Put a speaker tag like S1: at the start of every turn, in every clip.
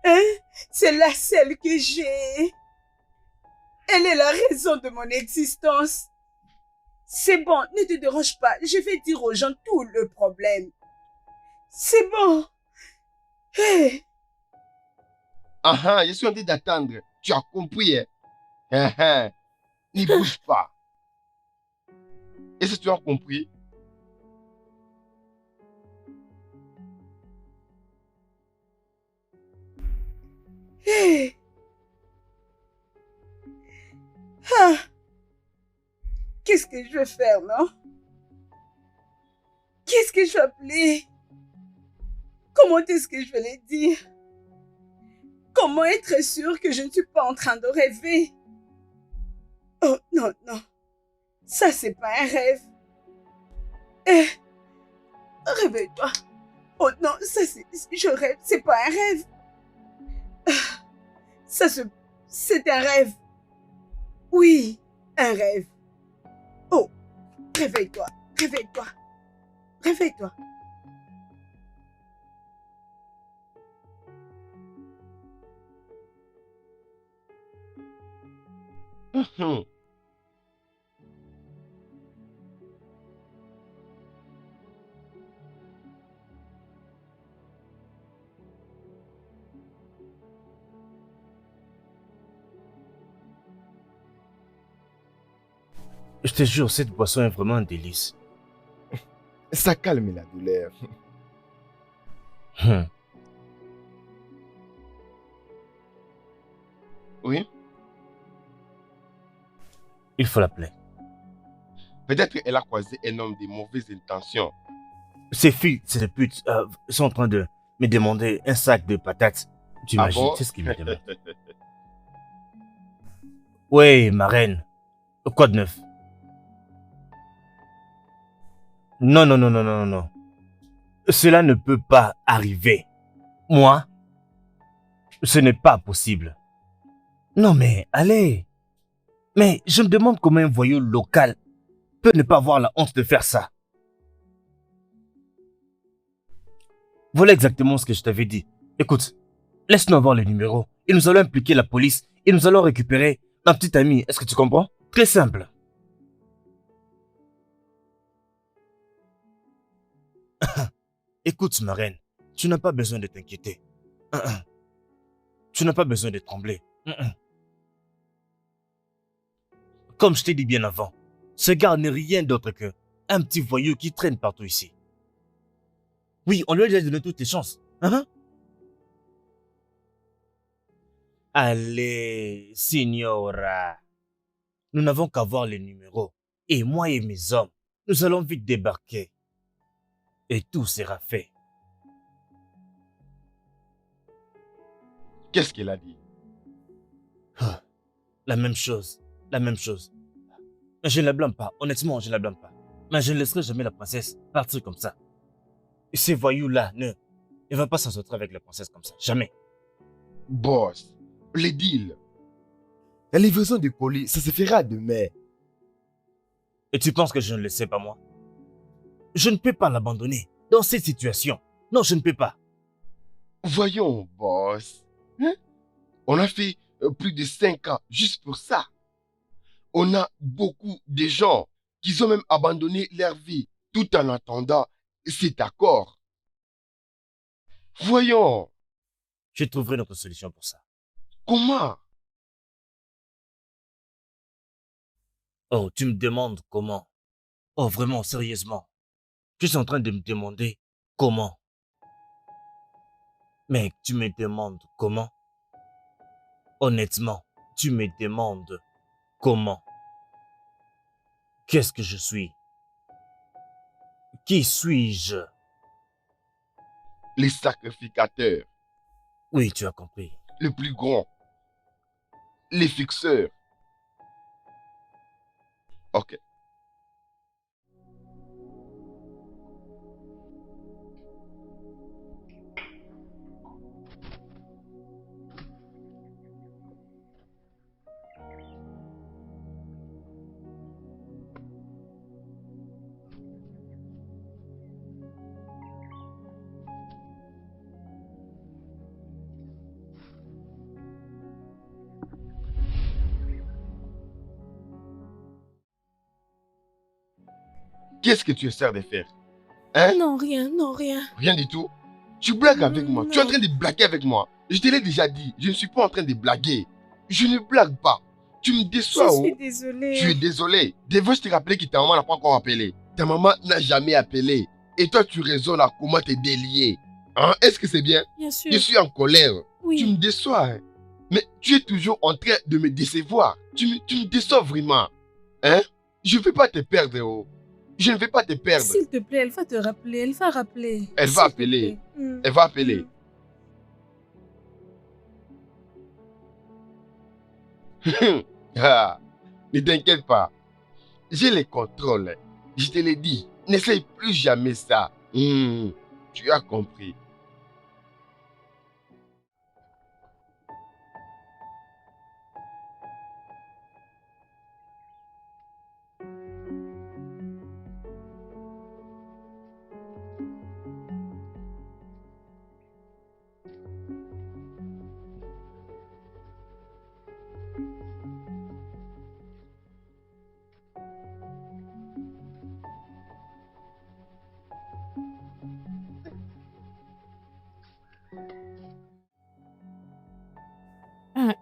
S1: Hein? C'est la seule que j'ai. Elle est la raison de mon existence. C'est bon, ne te dérange pas. Je vais dire aux gens tout le problème. C'est bon. Hey.
S2: Ah ah, je suis en train d'attendre. Tu as compris, hein? Ah ah, n'y bouge pas. Est-ce que tu as compris?
S1: Hey. Ah. Qu'est-ce que je vais faire, non? Qu'est-ce que je vais appeler? Comment est-ce que je vais les dire? Comment être sûr que je ne suis pas en train de rêver? Oh non, non. Ça, c'est pas un rêve. Eh, réveille-toi. Oh non, ça c'est... Je rêve, c'est pas un rêve. Ça se... C'est un rêve. Oui, un rêve. Oh, réveille-toi, réveille-toi, réveille-toi.
S2: Mhm.
S3: Je te jure, cette boisson est vraiment un délice.
S4: Ça calme la douleur.
S3: Hum.
S2: Oui,
S3: Il faut l'appeler.
S2: peut-être qu'elle a croisé un homme de mauvaises intentions.
S3: Ces filles, ces putes, sont en train de me demander un sac de patates. Tu
S2: Ah
S3: imagines,
S2: bon?
S3: c'est ce qu'ils me demandent. Oui, ma reine. Quoi de neuf? Non, non, non, non, non, non. Cela ne peut pas arriver. Moi, ce n'est pas possible. Non, mais allez. Mais je me demande comment un voyou local peut ne pas avoir la honte de faire ça. Voilà exactement ce que je t'avais dit. Écoute, laisse-nous avoir les numéros et nous allons impliquer la police et nous allons récupérer ma petite amie. Est-ce que tu comprends? Très simple. Écoute, ma reine, tu n'as pas besoin de t'inquiéter. Tu n'as pas besoin de trembler. Comme je t'ai dit bien avant, ce gars n'est rien d'autre que un petit voyou qui traîne partout ici. Oui, on lui a déjà donné toutes les chances. Allez, signora. Nous n'avons qu'à voir les numéros. Et moi et mes hommes, nous allons vite débarquer. Et tout sera fait.
S2: Qu'est-ce qu'elle a dit?
S3: Ah, la même chose. La même chose. Mais je ne la blâme pas. Honnêtement, je ne la blâme pas. Mais je ne laisserai jamais la princesse partir comme ça. Et ces voyous-là, ne va pas s'en sortir avec la princesse comme ça. Jamais.
S2: Boss, les deals.
S4: La livraison de colis, ça se fera demain.
S3: Et tu penses que je ne le sais pas moi? Je ne peux pas l'abandonner dans cette situation. Non, je ne peux pas.
S2: Voyons, boss. Hein? On a fait plus de 5 ans juste pour ça. On a beaucoup de gens qui ont même abandonné leur vie tout en attendant cet accord. Voyons,
S3: Je trouverai notre solution pour ça.
S2: comment?
S3: Oh, tu me demandes comment? Oh, vraiment, sérieusement. Je suis en train de me demander comment. Mais tu me demandes comment? Honnêtement, tu me demandes comment? Qu'est-ce que je suis? Qui suis-je?
S2: Les sacrificateurs,
S3: Oui, tu as compris.
S2: les plus grands, les fixeurs. Ok. Qu'est-ce que tu essaies de faire? Hein?
S1: Non, rien, non, rien.
S2: Rien du tout. Tu blagues avec moi. Tu es en train de blaguer avec moi. Je te l'ai déjà dit. Je ne suis pas en train de blaguer. Je ne blague pas. Tu me déçois.
S1: Je suis désolée.
S2: Tu es désolé. Devais-je te rappeler que ta maman n'a pas encore appelé? Ta maman n'a jamais appelé. Et toi, tu raisonnes à comment te délier. Hein? Est-ce que c'est bien?
S1: Bien sûr.
S2: Je suis en colère.
S1: Oui.
S2: Tu me déçois. Hein? Mais tu es toujours en train de me décevoir. Tu me déçois vraiment. Hein? Je ne vais pas te perdre. Oh. Je ne vais pas te perdre.
S1: S'il te plaît, elle va te rappeler. Elle va rappeler.
S2: Elle va appeler. Elle va appeler. Ah, ne t'inquiète pas. J'ai les contrôles. Je te l'ai dit. N'essaye plus jamais ça. Tu as compris.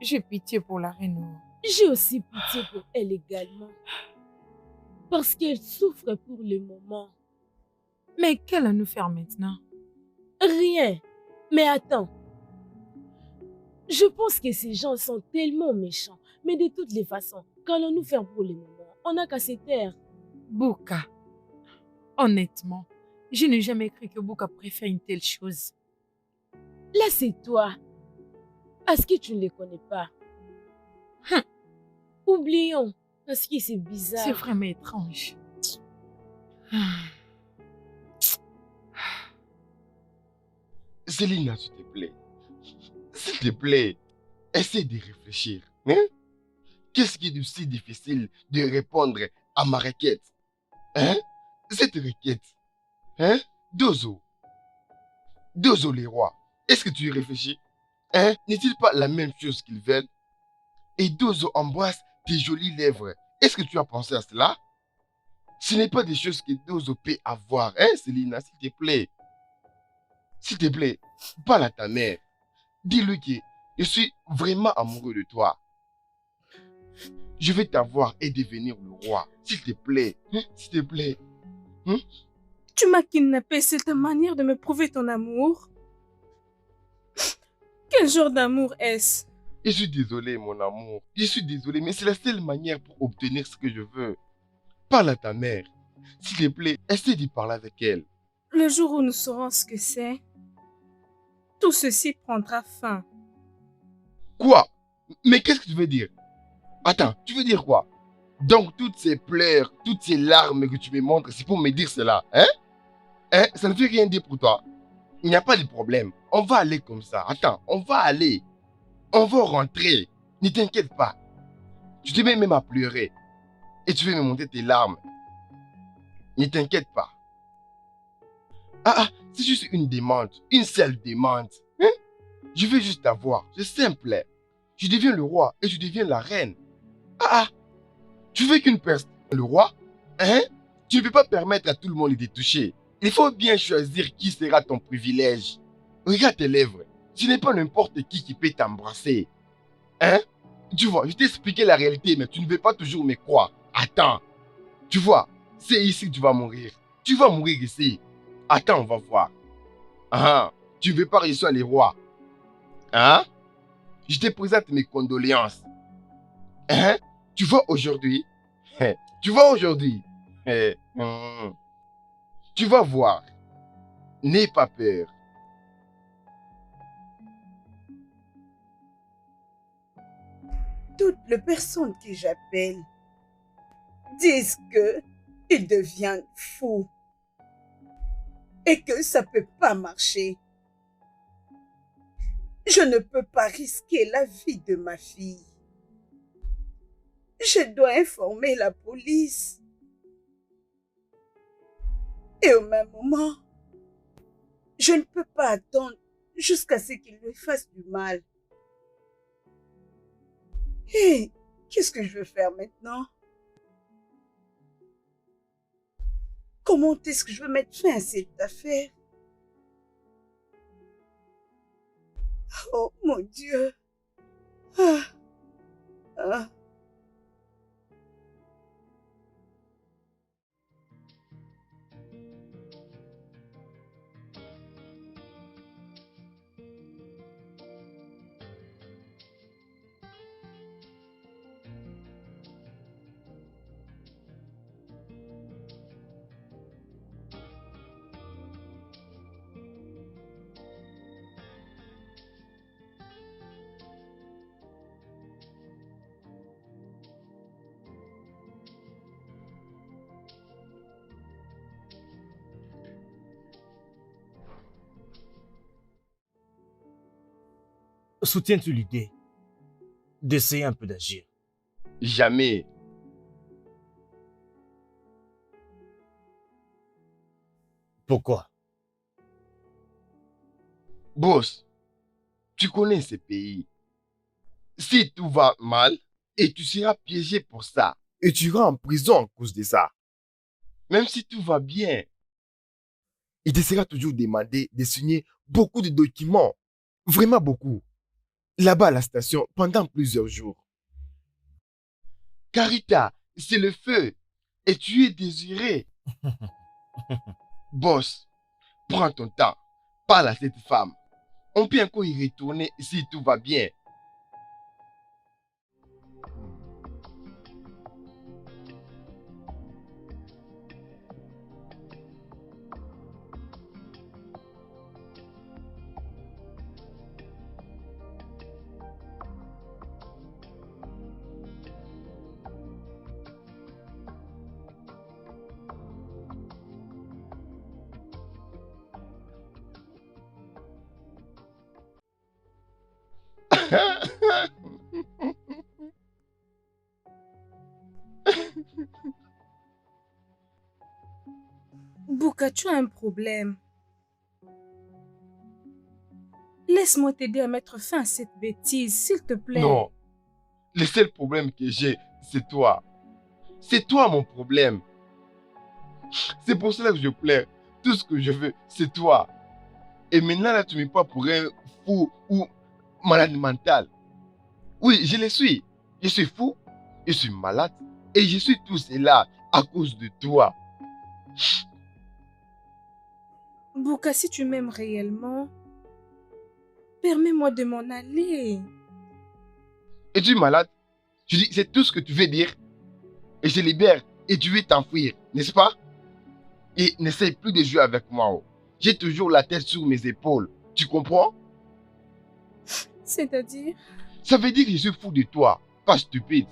S5: J'ai pitié pour la reine.
S6: J'ai aussi pitié pour elle également. Parce qu'elle souffre pour le moment.
S5: Mais qu'elle à nous faire maintenant?
S6: Rien. Mais attends. Je pense que ces gens sont tellement méchants. Mais de toutes les façons, qu'allons-nous faire pour le moment? On n'a qu'à se taire.
S5: Bouka. Honnêtement, je n'ai jamais cru que Bouka préfère une telle chose.
S6: Là, c'est toi. Est-ce que tu ne les connais pas? Oublions. Parce que c'est bizarre.
S5: C'est vraiment étrange.
S2: Célina, s'il te plaît. S'il te plaît, essaie de réfléchir. Hein? Qu'est-ce qui est aussi difficile de répondre à ma requête? Hein? Cette requête. Hein? Dozo. Dozo les rois. Est-ce que tu y réfléchis? Hein? N'est-il pas la même chose qu'ils veulent? Et Dozo embrasse tes jolies lèvres. Est-ce que tu as pensé à cela? Ce n'est pas des choses que Dozo peut avoir. Hein, Célina, s'il te plaît. S'il te plaît, parle à ta mère. Dis-lui que je suis vraiment amoureux de toi. Je vais t'avoir et devenir le roi. S'il te plaît. Hein? S'il te plaît. Hein?
S1: Tu m'as kidnappé, c'est ta manière de me prouver ton amour. Quel genre d'amour est-ce?
S2: Je suis désolé, mon amour. Je suis désolé, mais c'est la seule manière pour obtenir ce que je veux. Parle à ta mère. S'il te plaît, essaie d'y parler avec elle.
S1: Le jour où nous saurons ce que c'est, tout ceci prendra fin.
S2: Quoi? Mais qu'est-ce que tu veux dire? Attends, tu veux dire quoi? Donc toutes ces pleurs, toutes ces larmes que tu me montres, c'est pour me dire cela, hein? Hein? Ça ne veut rien dire pour toi. Il n'y a pas de problème. On va aller comme ça. Attends, on va aller. On va rentrer. Ne t'inquiète pas. Tu te mets même à pleurer. Et tu veux me montrer tes larmes. Ne t'inquiète pas. C'est juste une demande. Une seule demande. Hein? Je veux juste t'avoir. C'est simple. Je deviens le roi et je deviens la reine. Tu veux qu'une personne... Le roi? Hein? Tu ne peux pas permettre à tout le monde de te toucher. Il faut bien choisir qui sera ton privilège. Regarde tes lèvres. Ce n'est pas n'importe qui peut t'embrasser. Hein? Tu vois, je t'ai expliqué la réalité, mais tu ne veux pas toujours me croire. Attends. Tu vois, c'est ici que tu vas mourir. Tu vas mourir ici. Attends, on va voir. Tu ne veux pas réussir les rois. Hein? Je te présente mes condoléances. Hein? Tu vois aujourd'hui? Tu vois aujourd'hui? Tu vas voir. N'aie pas peur.
S1: Toutes les personnes que j'appelle disent que ils deviennent fous et que ça peut pas marcher. Je ne peux pas risquer la vie de ma fille. Je dois informer la police. Et au même moment, je ne peux pas attendre jusqu'à ce qu'il lui fasse du mal. Hé, qu'est-ce que je veux faire maintenant? Comment est-ce que je veux mettre fin à cette affaire? Oh mon Dieu. Ah, ah.
S3: Soutiens-tu l'idée d'essayer un peu d'agir?
S2: Jamais.
S3: Pourquoi?
S2: Boss, tu connais ces pays. Si tout va mal, et tu seras piégé pour ça.
S4: Et tu iras en prison à cause de ça.
S2: Même si tout va bien.
S4: Il te sera toujours demandé de signer beaucoup de documents. Vraiment beaucoup. Là-bas à la station pendant plusieurs jours.
S2: Carita, c'est le feu. Et tu es désiré. Boss, prends ton temps. Parle à cette femme. On peut encore y retourner si tout va bien.
S1: Bouka, tu as un problème. Laisse-moi t'aider à mettre fin à cette bêtise, s'il te plaît.
S2: Non, le seul problème que j'ai, c'est toi. C'est toi mon problème. C'est pour cela que je pleure. Tout ce que je veux, c'est toi. Et maintenant, là, tu me prends pour un fou ou malade mental. Oui, je le suis. Je suis fou, je suis malade. Et je suis tout cela à cause de toi.
S1: Bouka, si tu m'aimes réellement, permets-moi de m'en aller.
S2: Es-tu malade? Tu dis, c'est tout ce que tu veux dire. Et je libère et tu veux t'enfuir, n'est-ce pas? Et n'essaye plus de jouer avec moi. Oh. J'ai toujours la tête sur mes épaules. Tu comprends?
S1: C'est-à-dire?
S2: Ça veut dire que je suis fou de toi, pas stupide.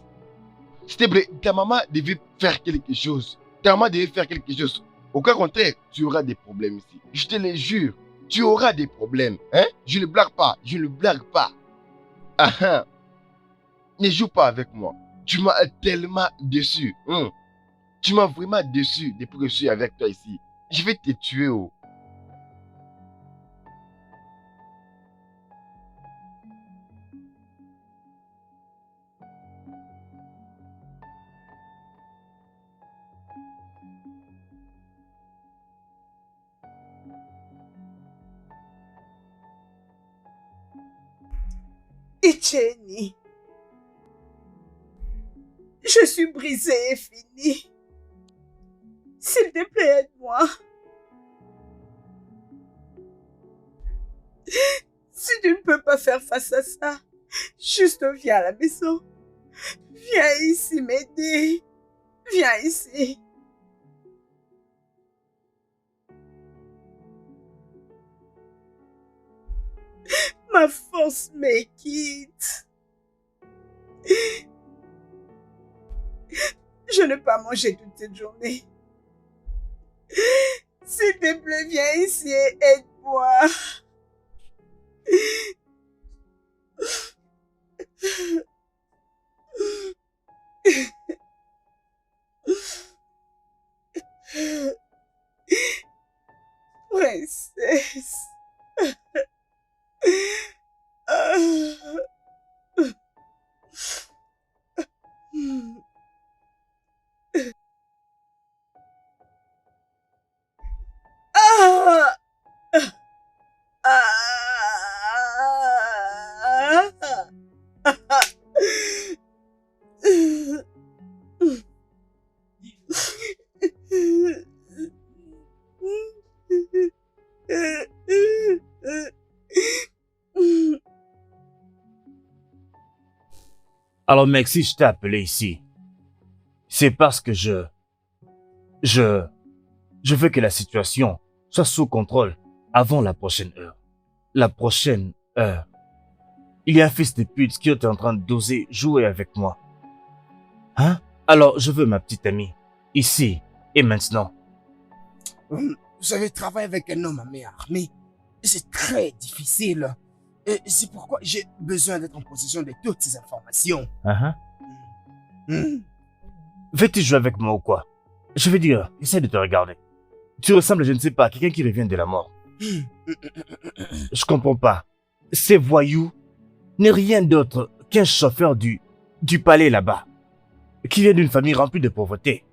S2: S'il te plaît, ta maman devait faire quelque chose. Ta maman devait faire quelque chose. Au cas contraire, tu auras des problèmes ici. Je te le jure, tu auras des problèmes. Hein? Je ne blague pas, je ne blague pas. Ah, ah. Ne joue pas avec moi. Tu m'as tellement déçu. Hein? Tu m'as vraiment déçu depuis que je suis avec toi ici. Je vais te tuer. Oh.
S1: Etienne, je suis brisée et finie. S'il te plaît, aide-moi. Si tu ne peux pas faire face à ça, juste viens à la maison. Viens ici m'aider. Viens ici. Ma force me quitte. Je ne peux pas manger toute cette journée. S'il te plaît, viens ici et aide-moi. Princesse.
S3: Alors mec, si je t'ai appelé ici, c'est parce que je veux que la situation soit sous contrôle avant la prochaine heure. La prochaine heure. Il y a un fils de pute qui est en train d'oser jouer avec moi. Hein? Alors, je veux ma petite amie. Ici et maintenant.
S7: Vous savez, travailler avec un homme à main armée, c'est très difficile. Et c'est pourquoi j'ai besoin d'être en possession de toutes ces informations.
S3: Hein?
S7: Hmm.
S3: Veux-tu jouer avec moi ou quoi? Je veux dire, essaie de te regarder. Tu ressembles, je ne sais pas, à quelqu'un qui revient de la mort. Je comprends pas. Ces voyous n'est rien d'autre qu'un chauffeur du palais là-bas, qui vient d'une famille remplie de pauvreté.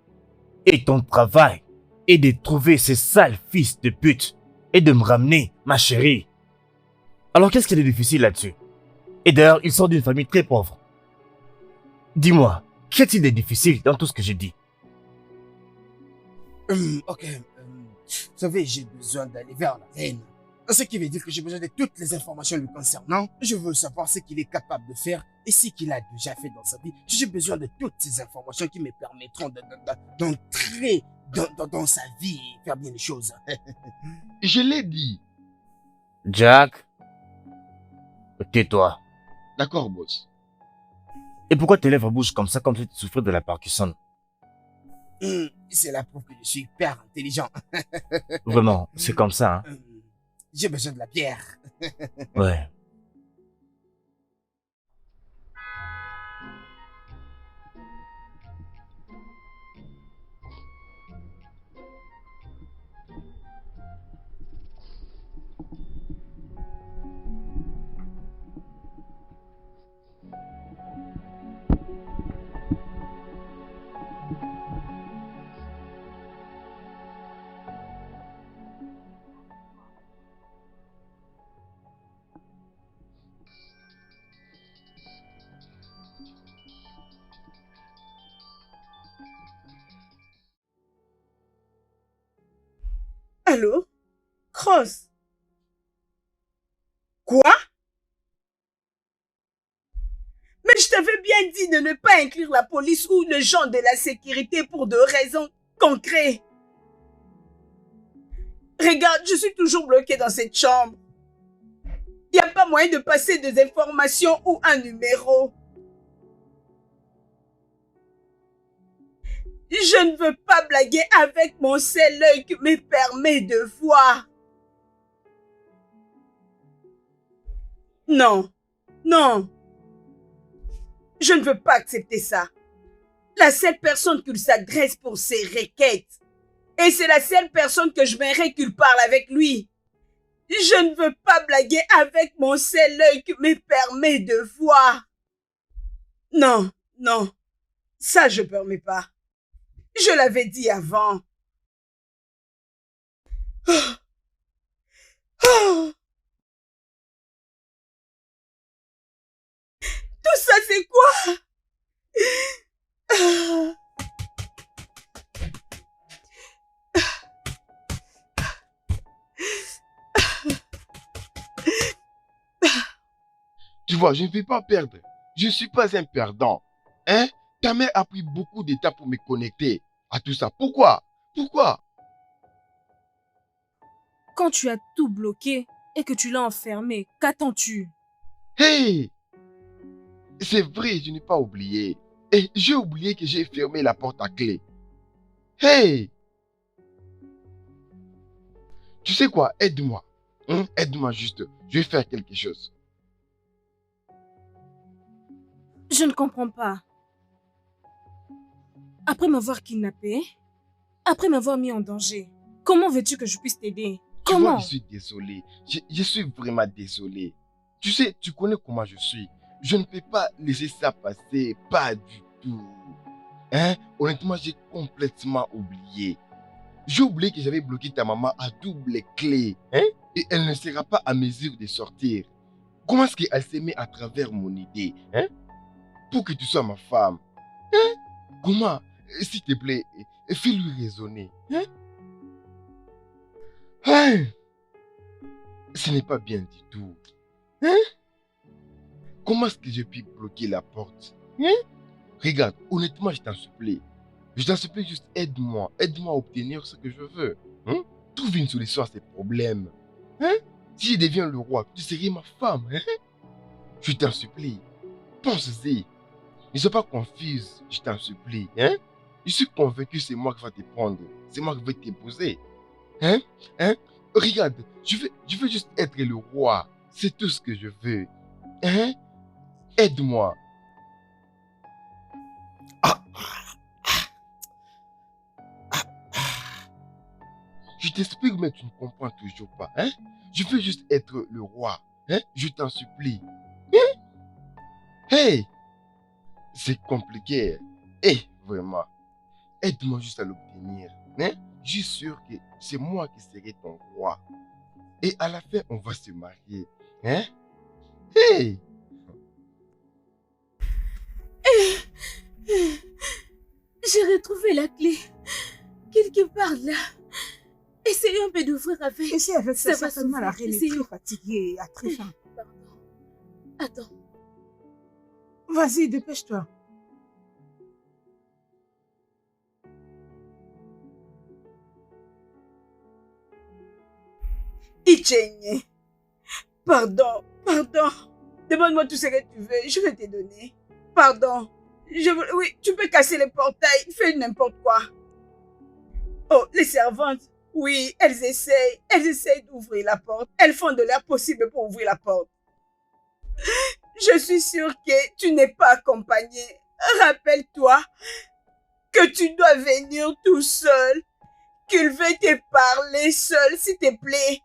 S3: Et ton travail est de trouver ces sales fils de pute et de me ramener ma chérie. Alors qu'est-ce qu'il y a de difficile là-dessus? Et d'ailleurs, il sort d'une famille très pauvre. Dis-moi, qu'y a-t-il de difficile dans tout ce que j'ai dit?
S7: Ok. Vous savez, j'ai besoin d'aller vers la reine. Ce qui veut dire que j'ai besoin de toutes les informations lui concernant. Je veux savoir ce qu'il est capable de faire et ce qu'il a déjà fait dans sa vie. J'ai besoin de toutes ces informations qui me permettront d'entrer dans sa vie et faire bien les choses.
S2: Je l'ai dit.
S3: Jack, tais-toi.
S2: D'accord, boss.
S3: Et pourquoi tes lèvres bougent comme ça, comme si tu souffrais de la Parkinson?
S7: C'est la preuve que je suis hyper intelligent.
S3: Vraiment, c'est comme ça, hein?
S7: J'ai besoin de la bière.
S3: Ouais.
S1: Allô? Cross? Quoi? Mais je t'avais bien dit de ne pas inclure la police ou les gens de la sécurité pour 2 raisons concrètes. Regarde, je suis toujours bloquée dans cette chambre. Il n'y a pas moyen de passer des informations ou un numéro. Je ne veux pas blaguer avec mon seul œil qui me permet de voir. Non, non. Je ne veux pas accepter ça. La seule personne qui s'adresse pour ses requêtes. Et c'est la seule personne que je verrai qu'il parle avec lui. Je ne veux pas blaguer avec mon seul œil qui me permet de voir. Non, non. Ça, je ne permets pas. Je l'avais dit avant. Oh. Oh. Tout ça, c'est quoi?
S2: Tu vois, je ne vais pas perdre. Je ne suis pas un perdant. Hein? Ta mère a pris beaucoup de temps pour me connecter à tout ça. Pourquoi? Pourquoi?
S6: Quand tu as tout bloqué et que tu l'as enfermé, qu'attends-tu?
S2: Hey! C'est vrai, je n'ai pas oublié. Et j'ai oublié que j'ai fermé la porte à clé. Hey! Tu sais quoi? Aide-moi. Hein? Aide-moi juste. Je vais faire quelque chose.
S6: Je ne comprends pas. Après m'avoir kidnappé, après m'avoir mis en danger, comment veux-tu que je puisse t'aider?
S2: Tu vois,
S6: Comment?
S2: je suis désolé. Je suis vraiment désolé. Tu sais, tu connais comment je suis. Je ne peux pas laisser ça passer. Pas du tout. Hein? Honnêtement, j'ai complètement oublié. J'ai oublié que j'avais bloqué ta maman à double clé. Hein? Et elle ne sera pas à mesure de sortir. Comment est-ce qu'elle s'est mise à travers mon idée? Hein? Pour que tu sois ma femme. Hein? Comment? S'il te plaît, fais-lui raisonner. Hein? Hein? Ce n'est pas bien du tout. Hein? Comment est-ce que je puis bloquer la porte Hein? Regarde, honnêtement, je t'en supplie. Je t'en supplie, juste aide-moi. Aide-moi à obtenir ce que je veux. Hein? Trouve une solution à ces problèmes. Hein? Si je deviens le roi, tu serais ma femme. Hein? Je t'en supplie. Pense-y. Ne sois pas confuse, je t'en supplie. Hein? Je suis convaincu que c'est moi qui va te prendre. C'est moi qui vais t'épouser. Hein? Hein? Regarde, je veux juste être le roi. C'est tout ce que je veux. Hein? Aide-moi.
S4: Ah,
S2: Je t'explique, mais tu ne comprends toujours pas. Hein? Je veux juste être le roi. Hein? Je t'en supplie. Hein? Hey! C'est compliqué. Hey, vraiment. Aide-moi juste à l'obtenir. Hein? Je suis sûr que c'est moi qui serai ton roi. Et à la fin, on va se marier. Hein? Hey!
S6: J'ai retrouvé la clé. Quelque part là. Essayez un peu d'ouvrir avec.
S1: Et si avec ça,
S6: Ça va
S1: certainement la
S6: s'ouvrir.
S1: reine est
S6: Essayons.
S1: très fatiguée et a très faim.
S6: Pardon. Attends.
S1: Vas-y, dépêche-toi. Ichenye. Pardon. Demande-moi tout ce que tu veux, je vais te donner. Pardon. Oui, tu peux casser les portails, fais n'importe quoi. Oh, les servantes. Oui, elles essayent d'ouvrir la porte. Elles font de leur possible pour ouvrir la porte. Je suis sûre que tu n'es pas accompagné. Rappelle-toi que tu dois venir tout seul. Qu'il veut te parler seul, s'il te plaît.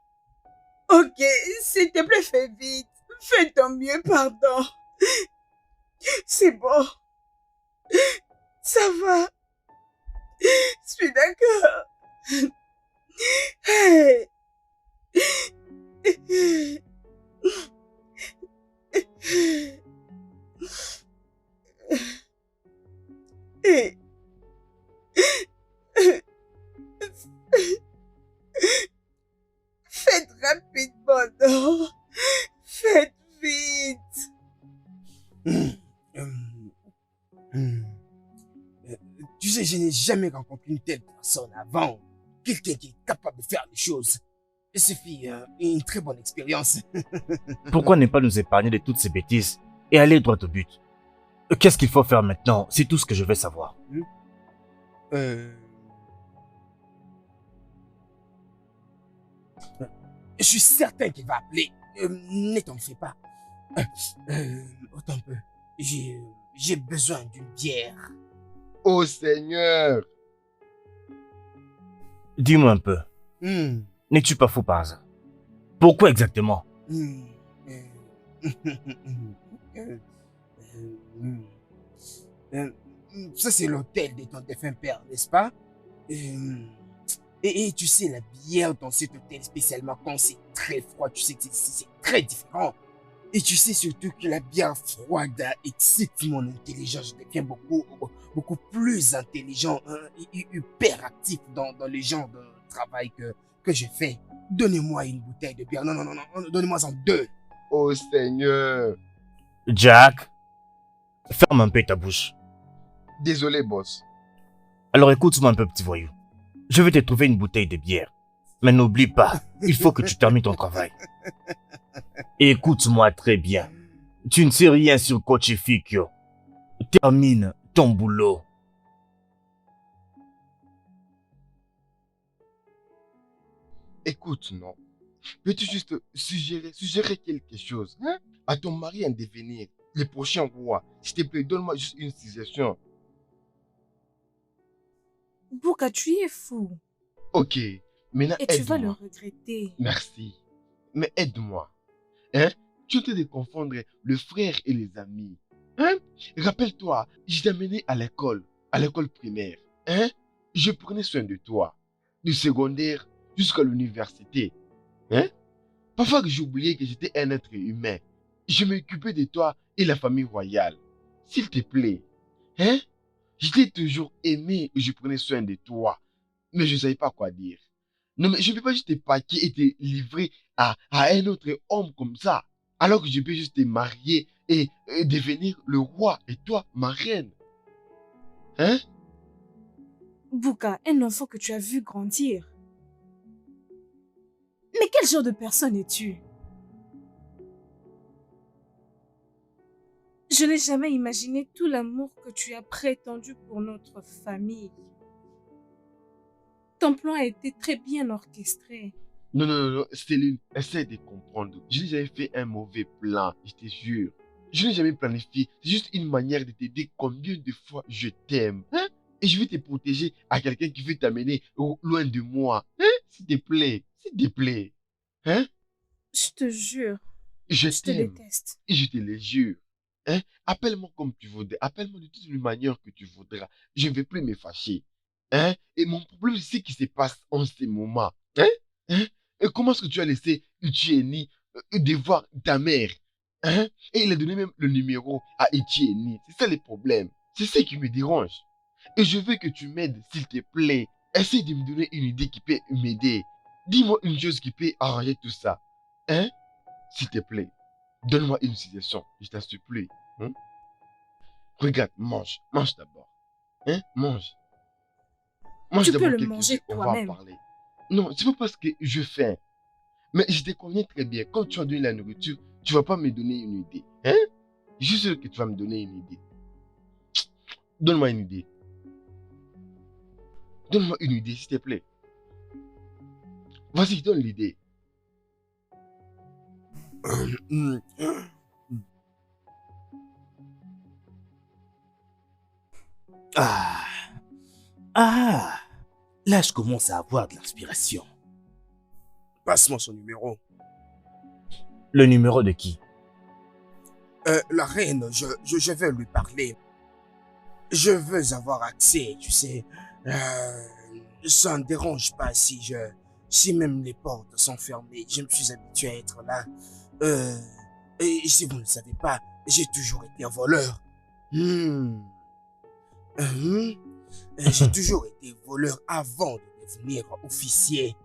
S1: Ok, s'il te plaît, fais vite. Fais ton mieux, pardon. C'est bon. Ça va. Je suis d'accord. Hey. Hey. Faites rapidement, non? Faites vite.
S7: Tu sais, je n'ai jamais rencontré une telle personne avant. Quelqu'un qui est capable de faire les choses. Et ce fut une très bonne expérience.
S3: Pourquoi ne pas nous épargner de toutes ces bêtises et aller droit au but? Qu'est-ce qu'il faut faire maintenant? C'est tout ce que je veux savoir.
S7: Je suis certain qu'il va appeler. Ne t'en fais pas. Attends un peu. J'ai besoin d'une bière.
S2: Oh Seigneur!
S3: Dis-moi un peu, n'es-tu pas fou par hasard? Pourquoi exactement?
S7: Ça, c'est l'hôtel de ton défunt père, n'est-ce pas? Et tu sais, la bière dans cet hôtel, spécialement quand c'est très froid, tu sais que c'est très différent. Et tu sais surtout que la bière froide excite mon intelligence. Je deviens beaucoup plus intelligent et hyper actif dans les genres de travail que je fais. Donnez-moi une bouteille de bière. Non, donnez-moi en 2.
S2: Oh Seigneur!
S3: Jack, ferme un peu ta bouche.
S2: Désolé, boss.
S3: Alors écoute-moi un peu, petit voyou. Je vais te trouver une bouteille de bière. Mais n'oublie pas, il faut que tu termines ton travail. Écoute-moi très bien. Tu ne sais rien sur Coach Fikyo. Termine ton boulot.
S2: Écoute, non. Peux-tu juste suggérer quelque chose, hein? À ton mari en devenir, le prochain roi. S'il te plaît, donne-moi juste une suggestion.
S1: Bouka, tu es fou.
S2: Ok, maintenant
S1: Et tu vas le
S2: aide-moi.
S1: regretter.
S2: Merci. Mais aide-moi. Hein? Tu es en train de confondre le frère et les amis. Hein? Rappelle-toi, je t'ai amené à l'école primaire. Hein? Je prenais soin de toi. Du secondaire jusqu'à l'université. Hein? Parfois que j'oubliais que j'étais un être humain. Je m'occupais de toi et la famille royale. S'il te plaît. Hein? Je t'ai toujours aimé et je prenais soin de toi. Mais je ne savais pas quoi dire. Non, mais je ne peux pas juste te paquer et te livrer à un autre homme comme ça. Alors que je peux juste te marier et devenir le roi et toi, ma reine. Hein?
S1: Bouka, un enfant que tu as vu grandir. Mais quel genre de personne es-tu? Je n'ai jamais imaginé tout l'amour que tu as prétendu pour notre famille. Ton plan a été très bien orchestré.
S2: Non, non, non, non, Céline, essaie de comprendre. Je n'ai jamais fait un mauvais plan, je te jure. Je n'ai jamais planifié. C'est juste une manière de te dire combien de fois je t'aime. Hein? Et je vais te protéger à quelqu'un qui veut t'amener loin de moi. Hein? S'il te plaît, s'il te plaît. Hein?
S1: Je te jure,
S2: Je
S1: je te
S2: t'aime.
S1: déteste.
S2: Et je te le jure. Hein? Appelle-moi comme tu voudras. Appelle-moi de toutes les manières que tu voudras. Je ne vais plus me fâcher. Hein? Et mon problème, c'est ce qui se passe en ce moment. Hein? Hein? Et comment est-ce que tu as laissé Ucheni devoir ta mère? Hein? Et il a donné même le numéro à Ucheni. C'est ça le problème. C'est ça qui me dérange. Et je veux que tu m'aides, s'il te plaît. Essaye de me donner une idée qui peut m'aider. Dis-moi une chose qui peut arranger tout ça. Hein? S'il te plaît. Donne-moi une suggestion, je t'en supplie. Hein? Regarde, mange. Mange d'abord. Hein? Mange. Mange
S1: Tu peux
S2: d'abord
S1: le
S2: quelque
S1: manger
S2: chose, on va en
S1: toi-même.
S2: parler. Non, c'est pas parce que je faim. Mais je te connais très bien. Quand tu as donné la nourriture, tu vas pas me donner une idée. Hein? Je suis sûr que tu vas me donner une idée. Donne-moi une idée. Donne-moi une idée, s'il te plaît. Vas-y, donne l'idée.
S8: Ah, ah, là je commence à avoir de l'inspiration.
S7: Passe-moi son numéro.
S3: Le numéro de qui?
S7: La reine, je veux lui parler. Je veux avoir accès, tu sais. Ça ne dérange pas si même les portes sont fermées. Je me suis habitué à être là. Et si vous ne le savez pas, j'ai toujours été un voleur. J'ai toujours été voleur avant de devenir officier.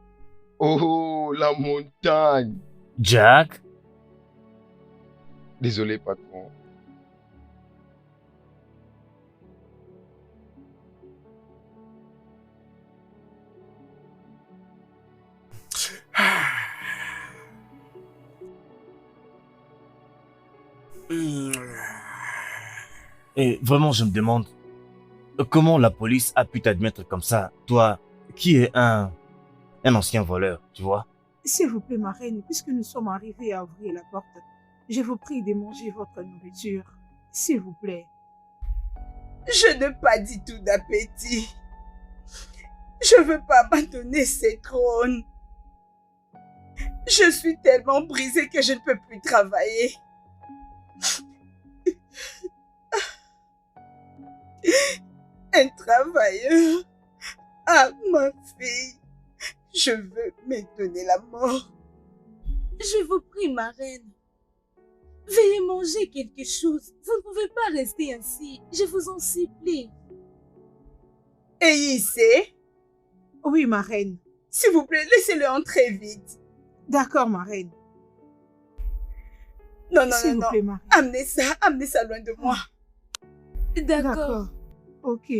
S2: Oh, la montagne.
S3: Jack?
S2: Désolé, patron.
S3: Et vraiment, je me demande comment la police a pu t'admettre comme ça, toi, qui es un ancien voleur, tu vois?
S5: S'il vous plaît, ma reine, puisque nous sommes arrivés à ouvrir la porte, je vous prie de manger votre nourriture. S'il vous plaît.
S1: Je n'ai pas dit tout d'appétit. Je veux pas abandonner ces trônes. Je suis tellement brisée que je ne peux plus travailler. Un travailleur. Ah, ma fille. Je veux me donner la mort.
S6: Je vous prie, ma reine. Veuillez manger quelque chose. Vous ne pouvez pas rester ainsi. Je vous en supplie.
S1: Et ici,
S5: Oui, ma reine.
S1: s'il vous plaît, laissez-le entrer vite.
S5: D'accord, ma reine.
S1: Non, non,
S5: S'il
S1: non,
S5: vous
S1: non.
S5: plaît, ma reine.
S1: Amenez ça loin de moi.
S6: D'accord.
S5: Ok.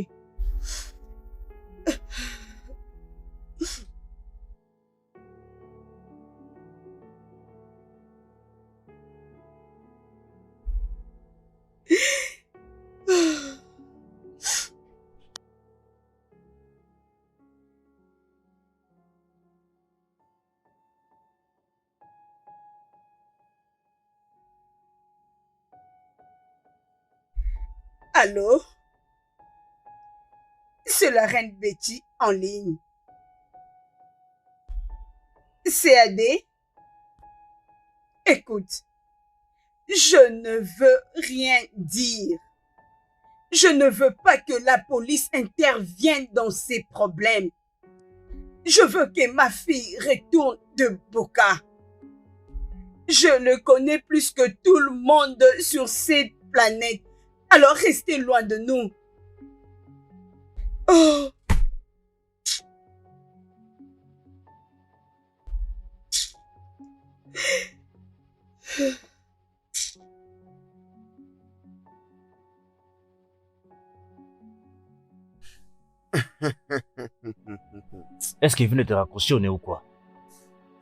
S1: Allô? C'est la reine Betty en ligne. CAD? Écoute, je ne veux rien dire. Je ne veux pas que la police intervienne dans ces problèmes. Je veux que ma fille retourne de Boca. Je le connais plus que tout le monde sur cette planète. Alors restez loin de nous. Oh.
S3: Est-ce qu'il venait de te raccrocher au nez ou quoi?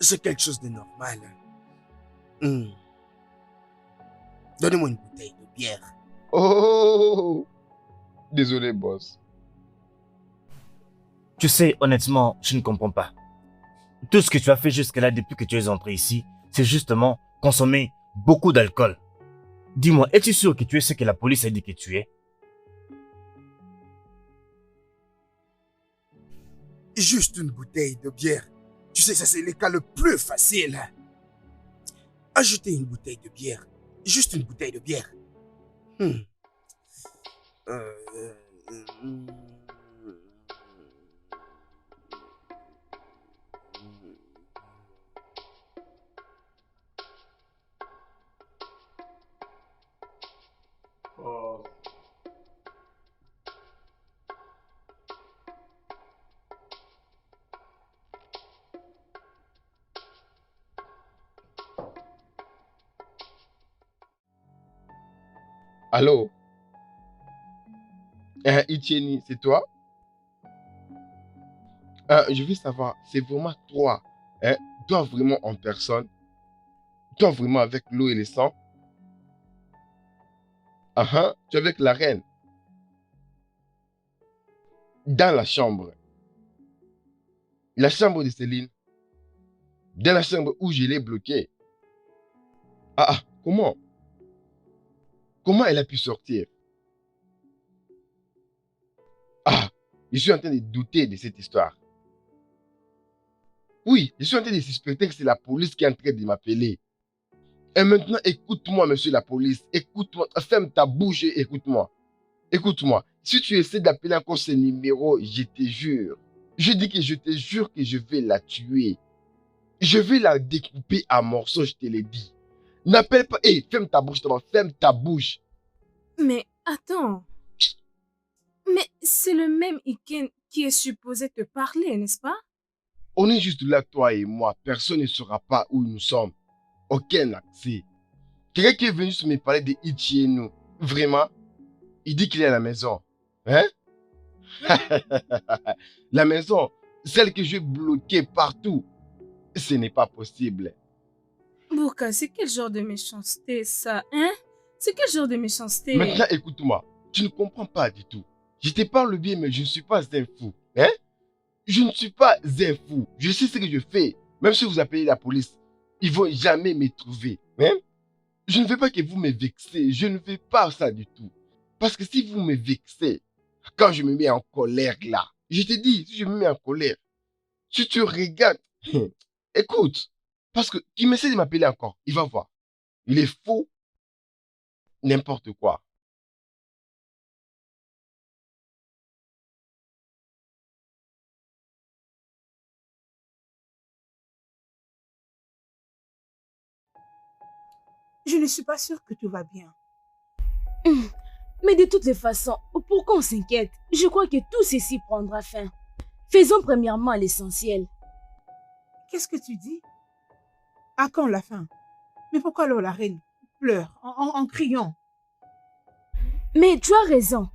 S7: C'est quelque chose de normal. Hmm. Donnez-moi une bouteille de bière.
S2: Oh! Désolé, boss.
S3: Tu sais, honnêtement, je ne comprends pas. Tout ce que tu as fait jusque-là depuis que tu es entré ici, c'est justement consommer beaucoup d'alcool. Dis-moi, es-tu sûr que tu es ce que la police a dit que tu es?
S7: Juste une bouteille de bière. Tu sais, ça c'est le cas le plus facile. Ajoutez une bouteille de bière. Juste une bouteille de bière. Hmm. Hmm.
S2: Allô? Etienne, c'est toi? Je veux savoir, c'est vraiment toi, hein? Toi vraiment en personne? Toi vraiment avec l'eau et le sang? Ah ah, tu es avec la reine? Dans la chambre de Céline, dans la chambre où je l'ai bloquée. Ah ah, comment? Comment elle a pu sortir? Ah, je suis en train de douter de cette histoire. Oui, je suis en train de suspecter que c'est la police qui est en train de m'appeler. Et maintenant, écoute-moi, monsieur la police. Écoute-moi. Ferme ta bouche et écoute-moi. Écoute-moi. Si tu essaies d'appeler encore ce numéro, je te jure. Je dis que je te jure que je vais la tuer. Je vais la découper à morceaux, je te l'ai dit. N'appelle pas. Hé, ferme ta bouche, d'abord. Ferme ta bouche.
S6: Mais attends. Mais c'est le même Iken qui est supposé te parler, n'est-ce pas?
S2: On est juste là, toi et moi. Personne ne saura pas où nous sommes. Aucun accès. Quelqu'un qui est venu me parler de Ichienu. Vraiment? Il dit qu'il est à la maison. Hein? La maison, celle que j'ai bloquée partout. Ce n'est pas possible.
S6: Burka, c'est quel genre de méchanceté ça, hein? C'est quel genre de méchanceté?
S2: Maintenant, écoute-moi. Tu ne comprends pas du tout. Je te parle bien, mais je ne suis pas un fou. Hein? Je ne suis pas un fou. Je sais ce que je fais. Même si vous appelez la police, ils ne vont jamais me trouver. Hein? Je ne veux pas que vous me vexez. Je ne veux pas ça du tout. Parce que si vous me vexez, quand je me mets en colère là, je te dis, si je me mets en colère, si tu regardes, écoute, parce que qui m'essaie de m'appeler encore, il va voir. Il est faux, n'importe quoi.
S5: Je ne suis pas sûre que tout va bien.
S6: Mais de toutes les façons, pourquoi on s'inquiète? Je crois que tout ceci prendra fin. Faisons premièrement l'essentiel.
S5: Qu'est-ce que tu dis? À quand la fin? Mais pourquoi alors la reine pleure en criant?
S6: Mais tu as raison.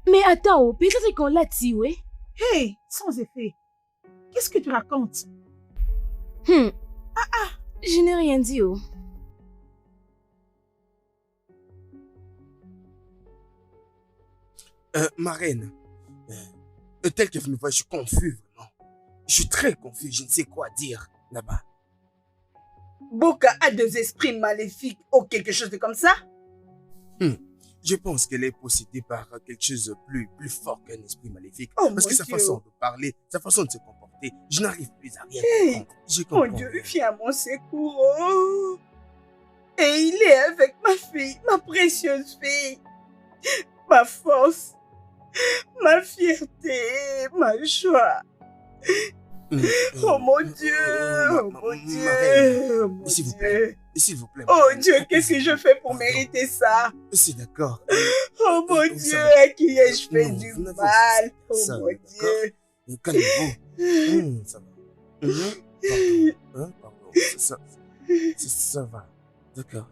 S6: Mais attends, peut-être qu'on l'a tué.
S5: Hey, sans effet. Qu'est-ce que tu racontes?
S6: Je n'ai rien dit.
S7: Ma reine, tel que vous me voyez, je suis confus, vraiment. Je suis très confus, je ne sais quoi dire là-bas.
S1: Boka a des esprits maléfiques ou quelque chose de comme ça?
S7: Je pense qu'elle est possédée par quelque chose de plus fort qu'un esprit maléfique.
S1: Oh,
S7: parce que
S1: mon
S7: sa
S1: Dieu.
S7: façon de parler, sa façon de se comporter, je n'arrive plus à rien
S1: Hey,
S7: comprendre. Je comprends.
S1: Mon Dieu, viens à mon secours. Oh. Et il est avec ma fille, ma précieuse fille, ma force, ma fierté, ma joie. Oh mon Dieu, oh mon
S7: ma
S1: Dieu,
S7: reine,
S1: oh mon
S7: s'il vous
S1: Dieu.
S7: plaît. S'il vous plaît. ma
S1: Oh
S7: reine,
S1: Dieu, qu'est-ce que je fais pour
S7: Pardon.
S1: mériter ça?
S7: C'est d'accord.
S1: Oh mon
S7: ça
S1: Dieu,
S7: va.
S1: à qui ai-je fait
S7: Non,
S1: du
S7: vous n'avez
S1: mal?
S7: pas
S1: Oh
S7: ça,
S1: mon
S7: d'accord?
S1: Dieu.
S7: Calmez-vous. Ça va. Pardon. Pardon. Ça va. D'accord.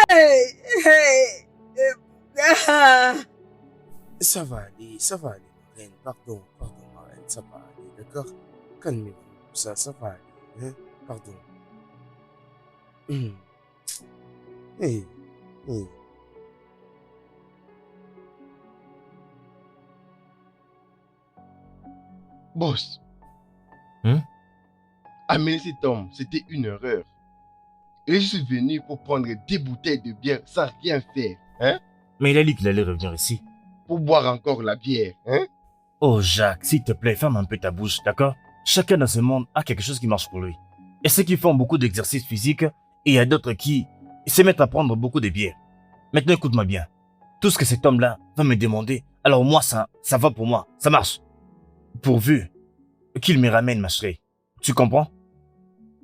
S1: Hey, hey. Ah.
S7: ça va aller, ma reine. Pardon, ma reine, ça va aller, d'accord? Calmez-vous, ça va aller, hein? Pardon. Hum. Hey, hey.
S2: Boss,
S3: Hein?
S2: amener cet homme, c'était une erreur. Et je suis venu pour prendre des bouteilles de bière sans rien faire, hein?
S3: Mais il a dit qu'il allait revenir ici.
S2: Pour boire encore la bière, hein?
S3: Oh Jacques, s'il te plaît, ferme un peu ta bouche, d'accord? Chacun dans ce monde a quelque chose qui marche pour lui. Et ceux qui font beaucoup d'exercices physiques, et il y a d'autres qui se mettent à prendre beaucoup de bière. Maintenant, écoute-moi bien. Tout ce que cet homme-là va me demander, alors moi, ça va pour moi, ça marche. Pourvu qu'il me ramène ma chérie. Tu comprends?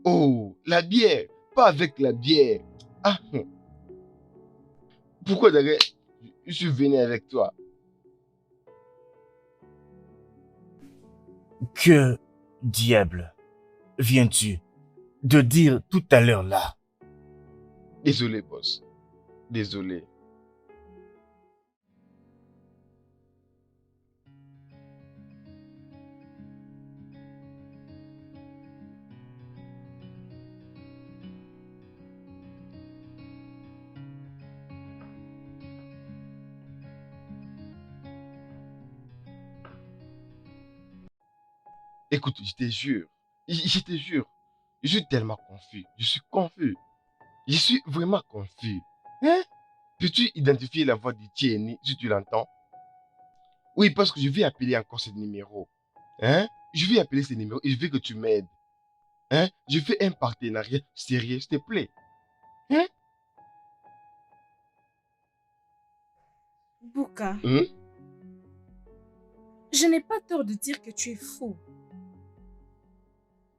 S2: Oh, la bière, pas avec la bière. Ah, pourquoi d'ailleurs je suis venu avec toi?
S3: Que diable viens-tu de dire tout à l'heure là?
S2: Désolé, boss. Désolé. Écoute, je te jure. Je te jure. Je suis tellement confus. Je suis confus. Je suis vraiment confus. Hein? Peux-tu identifier la voix de Tieni si tu l'entends? Oui, parce que je vais appeler encore ce numéro. Hein? Je vais appeler ce numéro et je veux que tu m'aides. Hein? Je fais un partenariat sérieux, s'il te plaît. Hein?
S1: Bouka,
S2: Hein?
S1: je n'ai pas tort de dire que tu es fou.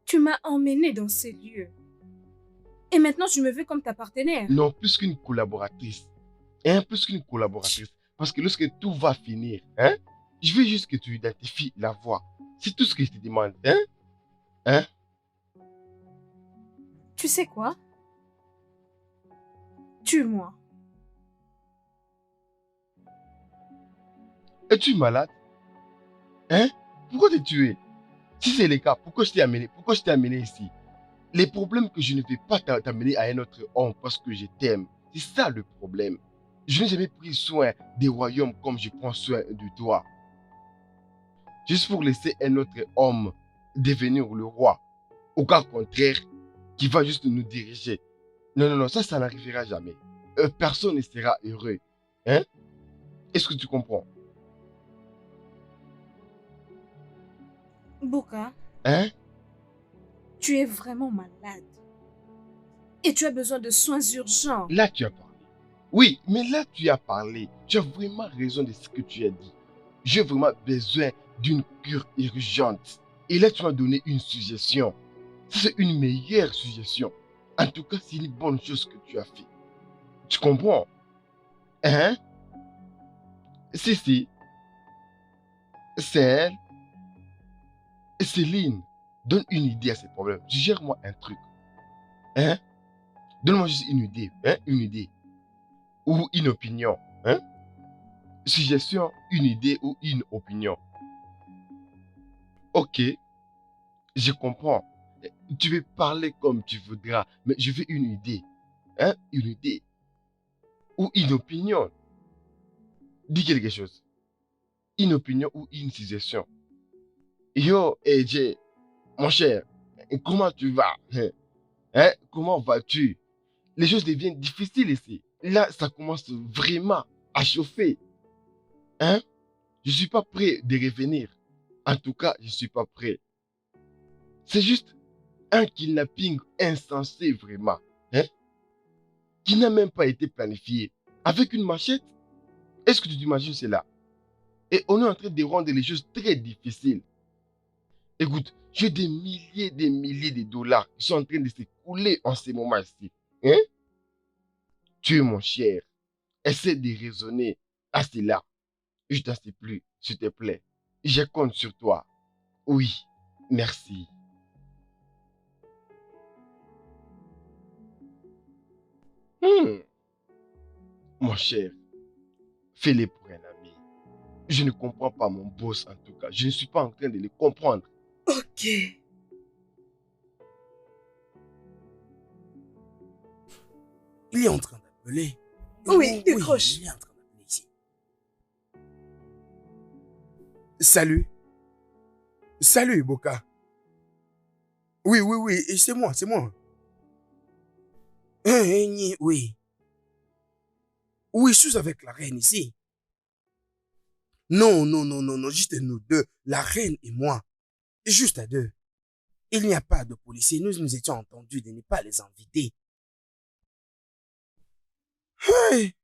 S1: Tu m'as emmené dans ces lieux. Et maintenant, tu me veux comme ta partenaire.
S2: Non, plus qu'une collaboratrice. Hein? Plus qu'une collaboratrice. Parce que lorsque tout va finir, hein? Je veux juste que tu identifies la voix. C'est tout ce que je te demande. Hein? Hein?
S1: Tu sais quoi? Tue-moi.
S2: Es-tu malade? Hein? Pourquoi t'es tué? Si c'est le cas, pourquoi je t'ai amené? Pourquoi je t'ai amené ici? Les problèmes que je ne vais pas t'amener à un autre homme parce que je t'aime. C'est ça le problème. Je n'ai jamais pris soin des royaumes comme je prends soin de toi. Juste pour laisser un autre homme devenir le roi. Au cas contraire, qui va juste nous diriger. Non, non, non, ça n'arrivera jamais. Personne ne sera heureux. Hein? Est-ce que tu comprends?
S1: Bouka,
S2: Hein?
S1: tu es vraiment malade. Et tu as besoin de soins urgents.
S2: Là, tu as parlé. Oui, mais là, tu as parlé. Tu as vraiment raison de ce que tu as dit. J'ai vraiment besoin d'une cure urgente. Et là, tu m'as donné une suggestion. C'est une meilleure suggestion. En tout cas, c'est une bonne chose que tu as fait. Tu comprends? Hein? Si. C'est elle. Céline, donne une idée à ces problèmes. Suggère-moi un truc. Hein? Donne-moi juste une idée. Hein? Une idée. Ou une opinion. Hein? Suggestion, une idée ou une opinion. Ok, je comprends. Tu veux parler comme tu voudras, mais je veux une idée. Hein? Une idée. Ou une opinion. Dis quelque chose. Une opinion ou une suggestion. Yo, AJ, mon cher, comment tu vas? Hein? Comment vas-tu? Les choses deviennent difficiles ici. Là, ça commence vraiment à chauffer. Hein? Je ne suis pas prêt de revenir. En tout cas, je ne suis pas prêt. C'est juste un kidnapping insensé vraiment. Hein? Qui n'a même pas été planifié. Avec une machette? Est-ce que tu t'imagines cela? Et on est en train de rendre les choses très difficiles. Écoute, j'ai des milliers de dollars qui sont en train de s'écouler en ce moment-ci. Hein? Tu es mon cher. Essaie de raisonner à cela. Je t'en supplie, s'il te plaît. Je compte sur toi. Oui, merci. Mon cher, fais-le pour un ami. Je ne comprends pas mon boss en tout cas. Je ne suis pas en train de le comprendre.
S1: Ok.
S7: Il est en train d'appeler.
S1: Oui, décroche.
S7: Il est en train d'appeler ici. Salut. Salut, Boka. Oui, oui, oui, et c'est moi, c'est moi. Oui. Oui, je suis avec la reine ici. Non, non, non, non, non, juste nous deux, la reine et moi. Juste à deux. Il n'y a pas de policiers. Nous nous étions entendus de ne pas les inviter. Hey,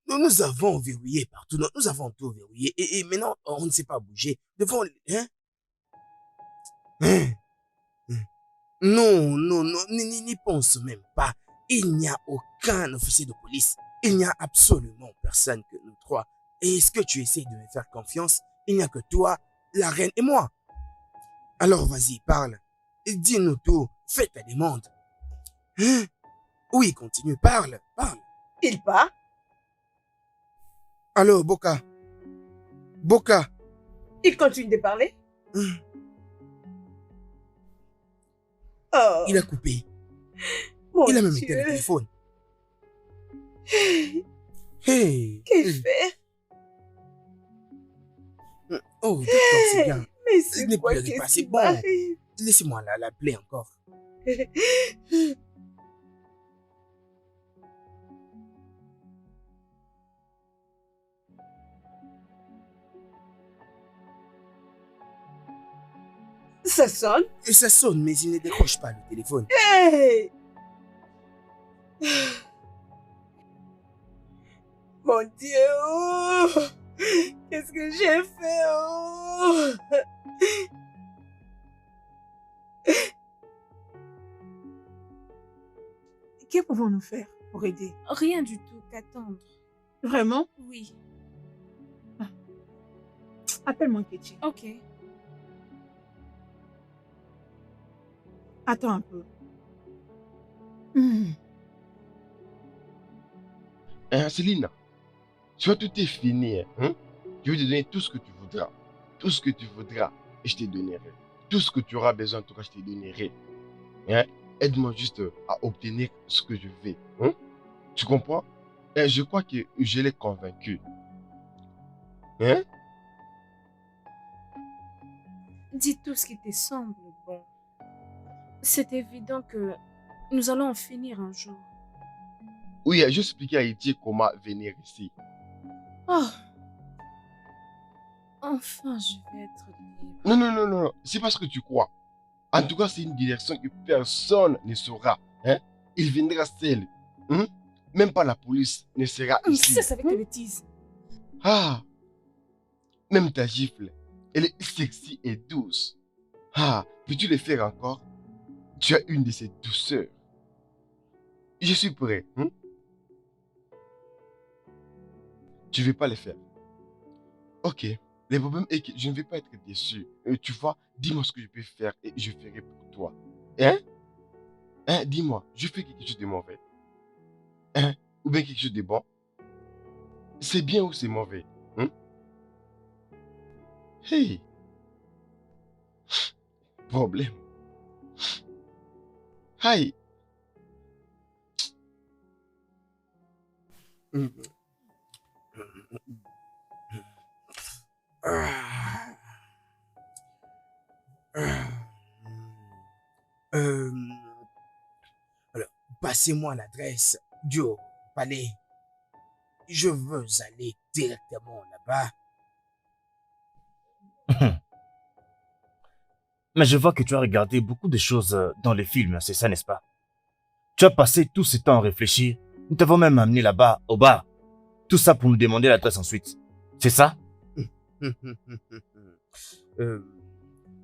S7: nous avons verrouillé partout. Nous avons tout verrouillé. Et maintenant, on ne sait pas bouger. Devant... Hein? Hein? Non, non, non, n'y pense même pas. Il n'y a aucun officier de police. Il n'y a absolument personne que nous trois. Et est-ce que tu essaies de me faire confiance? Il n'y a que toi, la reine et moi. Alors vas-y, parle. Dis-nous tout. Fais ta demande. Hein? Oui, continue, parle, parle.
S1: Il part.
S7: Alors, Boka. Boka.
S1: Il continue de parler.
S7: Hein?
S1: Oh,
S7: Il a coupé.
S1: mon
S7: Il a même
S1: Dieu.
S7: éteint le téléphone. Hey.
S1: Que faire?
S7: Oh, d'accord, c'est bien.
S1: Mais
S7: Ce
S1: c'est
S7: n'est
S1: quoi?
S7: plus
S1: Qu'est-ce
S7: pas, c'est
S1: qui
S7: bon.
S1: m'arrive?
S7: Laissez-moi l'appeler encore.
S1: Ça sonne.
S7: Et ça sonne, mais il ne décroche pas le téléphone.
S1: Hey! Mon Dieu! Oh! Qu'est-ce que j'ai fait? Oh!
S5: Que pouvons-nous faire pour aider?
S9: Rien du tout qu'attendre.
S5: Vraiment?
S9: Oui.
S5: Appelle-moi Ketchi.
S9: Ok.
S5: Attends un peu.
S2: Céline, tu vois, tout est fini. Hein? Je vais te donner tout ce que tu voudras. Tout ce que tu voudras, et je te donnerai. Tout ce que tu auras besoin, en tout cas, je te donnerai. Hein? Aide-moi juste à obtenir ce que je veux. Hein? Tu comprends? Et je crois que je l'ai convaincu. Hein?
S9: Dis tout ce qui te semble bon. C'est évident que nous allons en finir un jour.
S2: Oui, j'ai expliqué à Iti comment venir ici.
S9: Oh. Enfin, je vais être libre.
S2: Non, non, non, non, non. C'est pas ce que tu crois. En tout cas, c'est une direction que personne ne saura. Hein? Il viendra seul. Hein? Même pas la police ne sera ici.
S9: Cesse avec tes bêtises.
S2: Ah, même ta gifle, elle est sexy et douce. Ah, peux-tu le faire encore? Tu as une de ces douceurs. Je suis prêt. Hein? Tu ne veux pas le faire. Ok. Le problème est que je ne vais pas être déçu. Tu vois, dis-moi ce que je peux faire et je ferai pour toi. Hein? Hein? Dis-moi, je fais quelque chose de mauvais. Hein? Ou bien quelque chose de bon. C'est bien ou c'est mauvais? Hein? Hey! Problème. Hi!
S7: Alors, passez-moi l'adresse du palais. Je veux aller directement là-bas.
S3: Mais je vois que tu as regardé beaucoup de choses dans les films, c'est ça, n'est-ce pas? Tu as passé tout ce temps à réfléchir. Nous t'avons même amené là-bas, au bar. Tout ça pour nous demander l'adresse ensuite. C'est ça?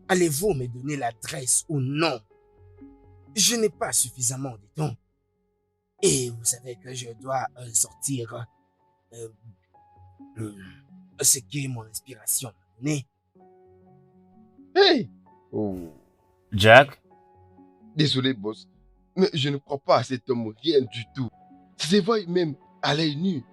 S7: Allez-vous me donner l'adresse ou non? Je n'ai pas suffisamment de temps. Et vous savez que je dois sortir ce qui est mon inspiration m'a donné.
S2: Hey! Oh.
S3: Jack?
S2: Désolé, boss. Mais je ne crois pas à cet homme rien du tout. Ça se voit même à l'œil nu.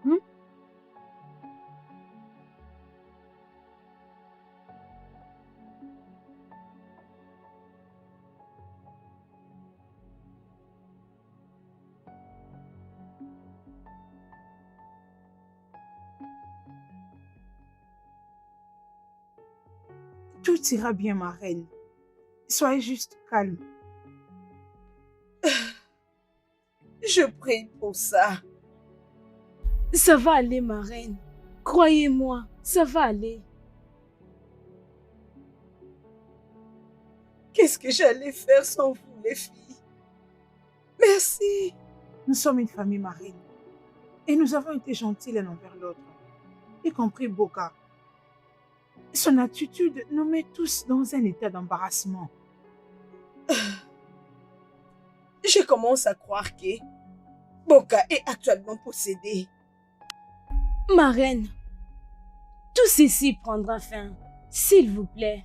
S5: Tout ira bien, ma reine. Soyez juste calme.
S1: Je prie pour ça.
S6: Ça va aller, ma reine. Croyez-moi, ça va aller.
S1: Qu'est-ce que j'allais faire sans vous, les filles? Merci.
S5: Nous sommes une famille, ma reine. Et nous avons été gentils l'un envers l'autre. Y compris Boka. Son attitude nous met tous dans un état d'embarrassement.
S1: Je commence à croire que Boka est actuellement possédé.
S6: Ma reine, tout ceci prendra fin. S'il vous plaît,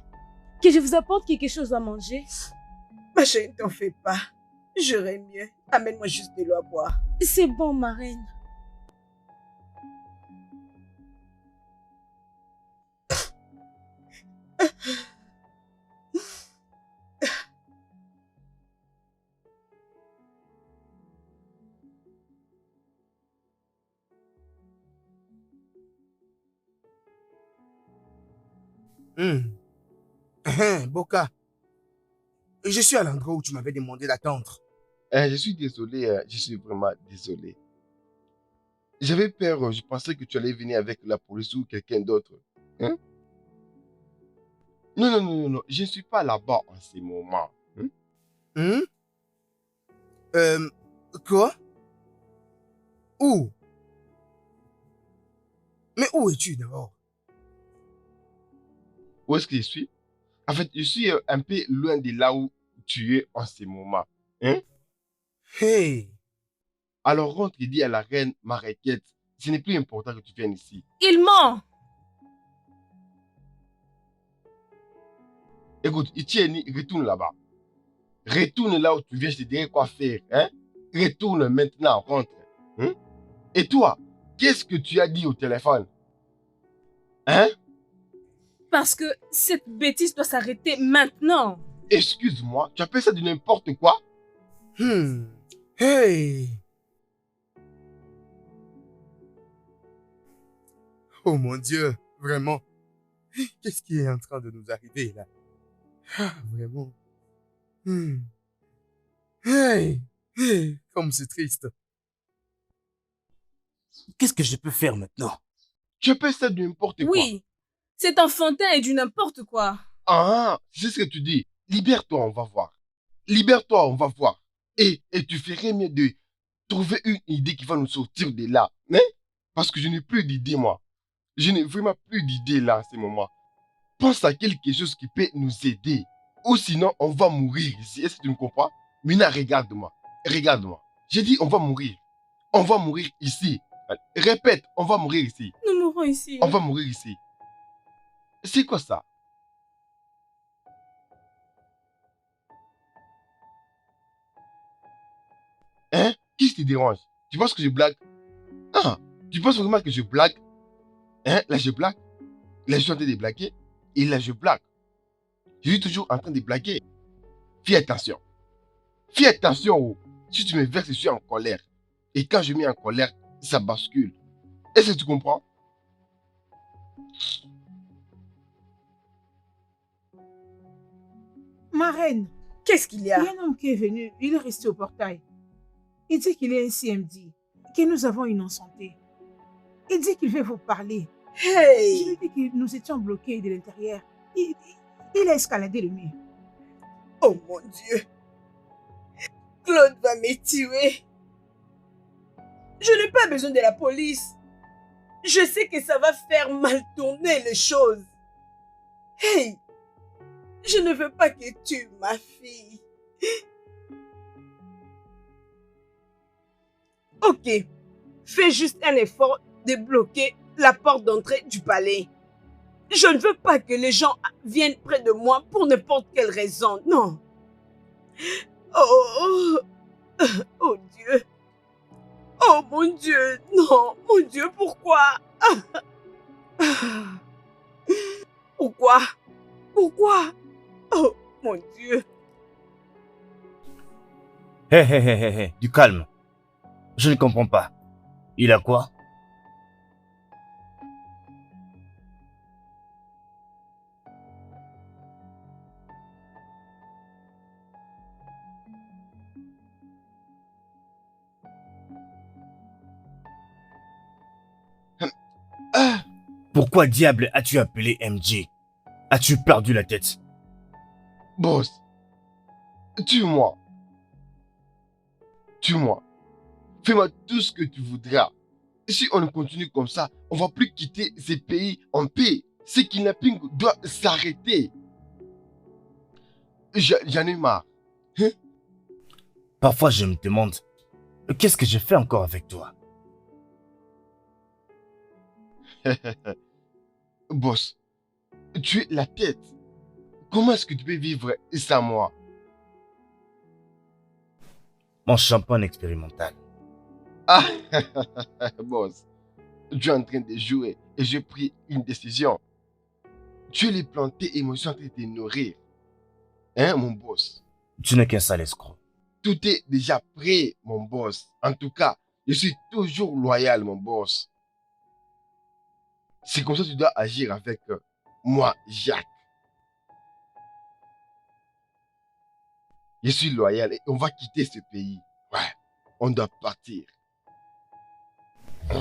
S6: que je vous apporte quelque chose à manger.
S1: Ma chérie, ne t'en fais pas. J'aurais mieux. Amène-moi juste de l'eau à boire.
S6: C'est bon, ma reine.
S7: Boka, je suis à l'endroit où tu m'avais demandé d'attendre.
S2: Je suis désolé, je suis vraiment désolé. J'avais peur, je pensais que tu allais venir avec la police ou quelqu'un d'autre. Hein? Non, non, non, non, non, je ne suis pas là-bas en ce moment. Hein?
S7: Quoi? Où? Mais où es-tu d'abord?
S2: Où est-ce que je suis? En fait, je suis un peu loin de là où tu es en ce moment. Hein?
S7: Hey!
S2: Alors rentre et dis à la reine Mariquette, ce n'est plus important que tu viennes ici.
S6: Il ment.
S2: Écoute, Itieni, retourne là-bas. Retourne là où tu viens, je te dirai quoi faire. Hein? Retourne maintenant, rentre. Hein? Et toi, qu'est-ce que tu as dit au téléphone? Hein?
S6: Parce que cette bêtise doit s'arrêter maintenant.
S2: Excuse-moi, tu appelles ça de n'importe quoi?
S7: Hey! Oh mon Dieu, vraiment. Qu'est-ce qui est en train de nous arriver là? Ah, vraiment. Hey! Hey! Comme c'est triste.
S8: Qu'est-ce que je peux faire maintenant?
S2: Tu appelles ça de n'importe quoi?
S6: Oui, c'est enfantin et du n'importe quoi.
S2: Ah, c'est ce que tu dis. Libère-toi, on va voir. Libère-toi, on va voir. Et tu ferais mieux de trouver une idée qui va nous sortir de là. Hein? Parce que je n'ai plus d'idée, moi. Je n'ai vraiment plus d'idée là, en ce moment. Pense à quelque chose qui peut nous aider. Ou sinon, on va mourir ici. Est-ce que tu me comprends? Mina, regarde-moi. Regarde-moi. J'ai dit, on va mourir. On va mourir ici. Répète, on va mourir ici.
S6: Nous mourrons ici.
S2: On va mourir ici. C'est quoi ça? Hein? Qui te dérange? Tu penses que je blague? Ah, tu penses vraiment que je blague? Hein? Là, je blague. Là, je suis en train de blaguer. Et là, je blague. Je suis toujours en train de blaguer. Fais attention. Fais attention. Oh. Si tu me verses, je suis en colère. Et quand je mets en colère, ça bascule. Est-ce que tu comprends?
S5: Ma reine,
S1: Qu'est-ce qu'il y
S5: il y
S1: a?
S5: a un homme qui est venu, il est resté au portail. Il dit qu'il est un CMD, que nous avons une santé. Il dit qu'il veut vous parler. Je
S1: Hey!
S5: lui ai dit que nous étions bloqués de l'intérieur. Il a escaladé le mur.
S1: Oh mon Dieu! Claude va me tuer. Je n'ai pas besoin de la police. Je sais que ça va faire mal tourner les choses. Hey! Je ne veux pas que tu ma fille. Ok. Fais juste un effort de bloquer la porte d'entrée du palais. Je ne veux pas que les gens viennent près de moi pour n'importe quelle raison. Non. Oh, oh Dieu. Oh mon Dieu. Non, mon Dieu, pourquoi? Pourquoi? Pourquoi? Oh mon Dieu.
S3: Hé, hé, hé, hé, hé, du calme. Je ne comprends pas. Il a quoi? Pourquoi diable as-tu appelé MJ? As-tu perdu la tête?
S2: Boss, tue-moi. Tue-moi. Fais-moi tout ce que tu voudras. Si on continue comme ça, on va plus quitter ces pays en paix. Ce kidnapping doit s'arrêter. J'en ai marre.
S3: Parfois, je me demande, qu'est-ce que j'ai fait encore avec toi?
S2: Boss, tu es la tête. Comment est-ce que tu peux vivre sans moi?
S3: Mon champagne expérimental.
S2: Ah, boss, tu es en train de jouer et j'ai pris une décision. Tu es les plantés et moi je suis en train de te nourrir. Hein, mon boss?
S3: Tu n'es qu'un sale escroc.
S2: Tout est déjà prêt, mon boss. En tout cas, je suis toujours loyal, mon boss. C'est comme ça que tu dois agir avec moi, Jacques. Je suis loyal et on va quitter ce pays. Ouais, on doit partir.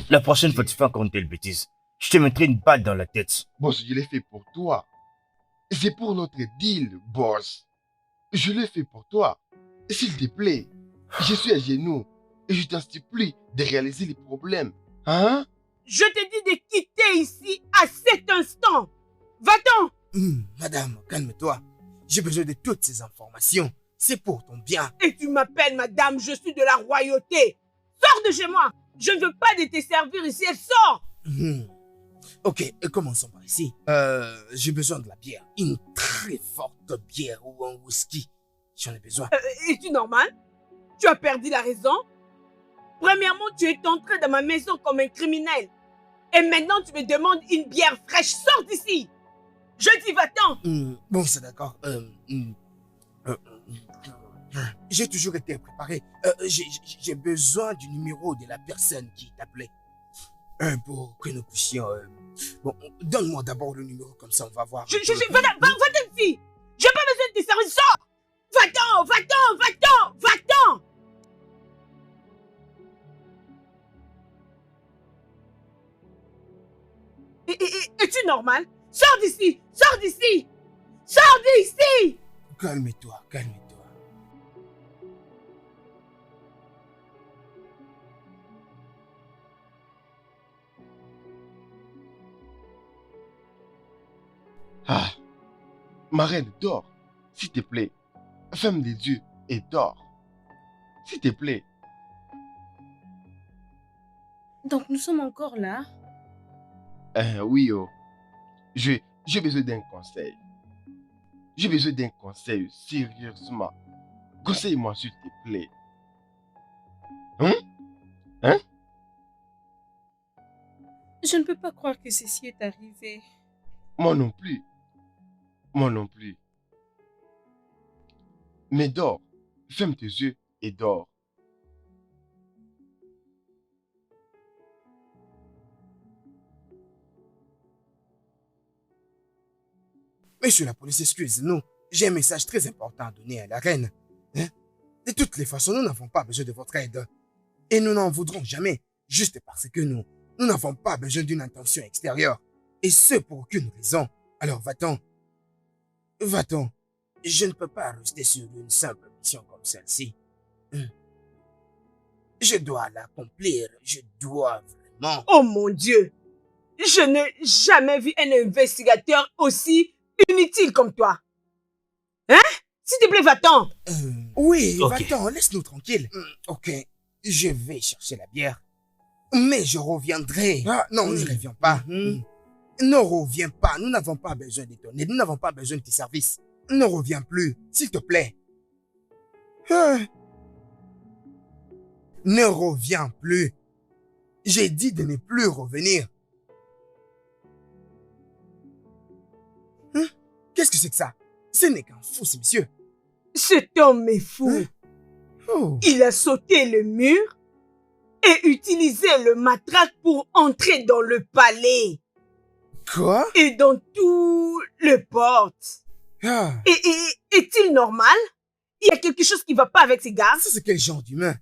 S3: La prochaine fois que tu fais encore une telle bêtise, je te mettrai une balle dans la tête.
S2: Boss, je l'ai fait pour toi. C'est pour notre deal, boss. Je l'ai fait pour toi. S'il te plaît, je suis à genoux et je t'en supplie de réaliser les problèmes. Hein?
S5: Je te dis de quitter ici à cet instant. Va-t'en.
S7: Madame, calme-toi. J'ai besoin de toutes ces informations. C'est pour ton bien.
S5: Et tu m'appelles madame, je suis de la royauté. Sors de chez moi. Je ne veux pas de te servir ici, sors.
S7: Ok, commençons par ici. J'ai besoin de la bière. Une très forte bière ou un whisky. J'en ai besoin.
S5: Es-tu normal? Tu as perdu la raison? Premièrement, tu es entré dans ma maison comme un criminel. Et maintenant, tu me demandes une bière fraîche. Sors d'ici. Je dis va-t'en.
S7: Bon, c'est d'accord. J'ai toujours été préparé. J'ai besoin du numéro de la personne qui t'appelait. Pour que nous puissions... Bon, donne-moi d'abord le numéro, comme ça on va voir.
S5: Va-t'en ici. J'ai pas besoin de tes services. Sors. Va-t'en, va-t'en, va-t'en, va-t'en. Es-tu normal? Sors d'ici. Sors d'ici. Sors d'ici.
S7: Calme-toi, calme-toi.
S2: Ah, ma reine, dors. S'il te plaît. Ferme les yeux et dors. S'il te plaît.
S9: Donc nous sommes encore là?
S2: Oui, oh. J'ai besoin d'un conseil. J'ai besoin d'un conseil, sérieusement. Conseille-moi, s'il te plaît. Hein?
S9: Je ne peux pas croire que ceci est arrivé.
S2: Moi non plus. Moi non plus. Mais dors. Ferme tes yeux et dors.
S7: Monsieur la police, excusez-nous. J'ai un message très important à donner à la reine. Hein? De toutes les façons, nous n'avons pas besoin de votre aide. Et nous n'en voudrons jamais. Juste parce que nous n'avons pas besoin d'une intention extérieure. Et ce pour aucune raison. Alors va-t'en. Va-t'en. Je ne peux pas rester sur une simple mission comme celle-ci. Je dois l'accomplir. Je dois vraiment...
S5: Oh mon Dieu! Je n'ai jamais vu un investigateur aussi inutile comme toi. Hein? S'il te plaît, va-t'en.
S7: Oui,
S3: Ok.
S7: va-t'en, laisse-nous tranquille. Ok, je vais chercher la bière. Mais je reviendrai. Ah, non, ne reviens pas. Ne reviens pas, nous n'avons pas besoin de ton aide, nous n'avons pas besoin de tes services. Ne reviens plus, s'il te plaît. Ne reviens plus. J'ai dit de ne plus revenir. Qu'est-ce que c'est que ça? Ce n'est qu'un fou, ce monsieur.
S5: Cet homme est fou.
S7: Oh.
S5: Il a sauté le mur et utilisé le matraque pour entrer dans le palais
S7: Quoi?
S5: et dans toutes les portes.
S7: Ah.
S5: Est-il normal? Il y a quelque chose qui ne va pas avec ces gars.
S7: Ça, c'est quel genre d'humain?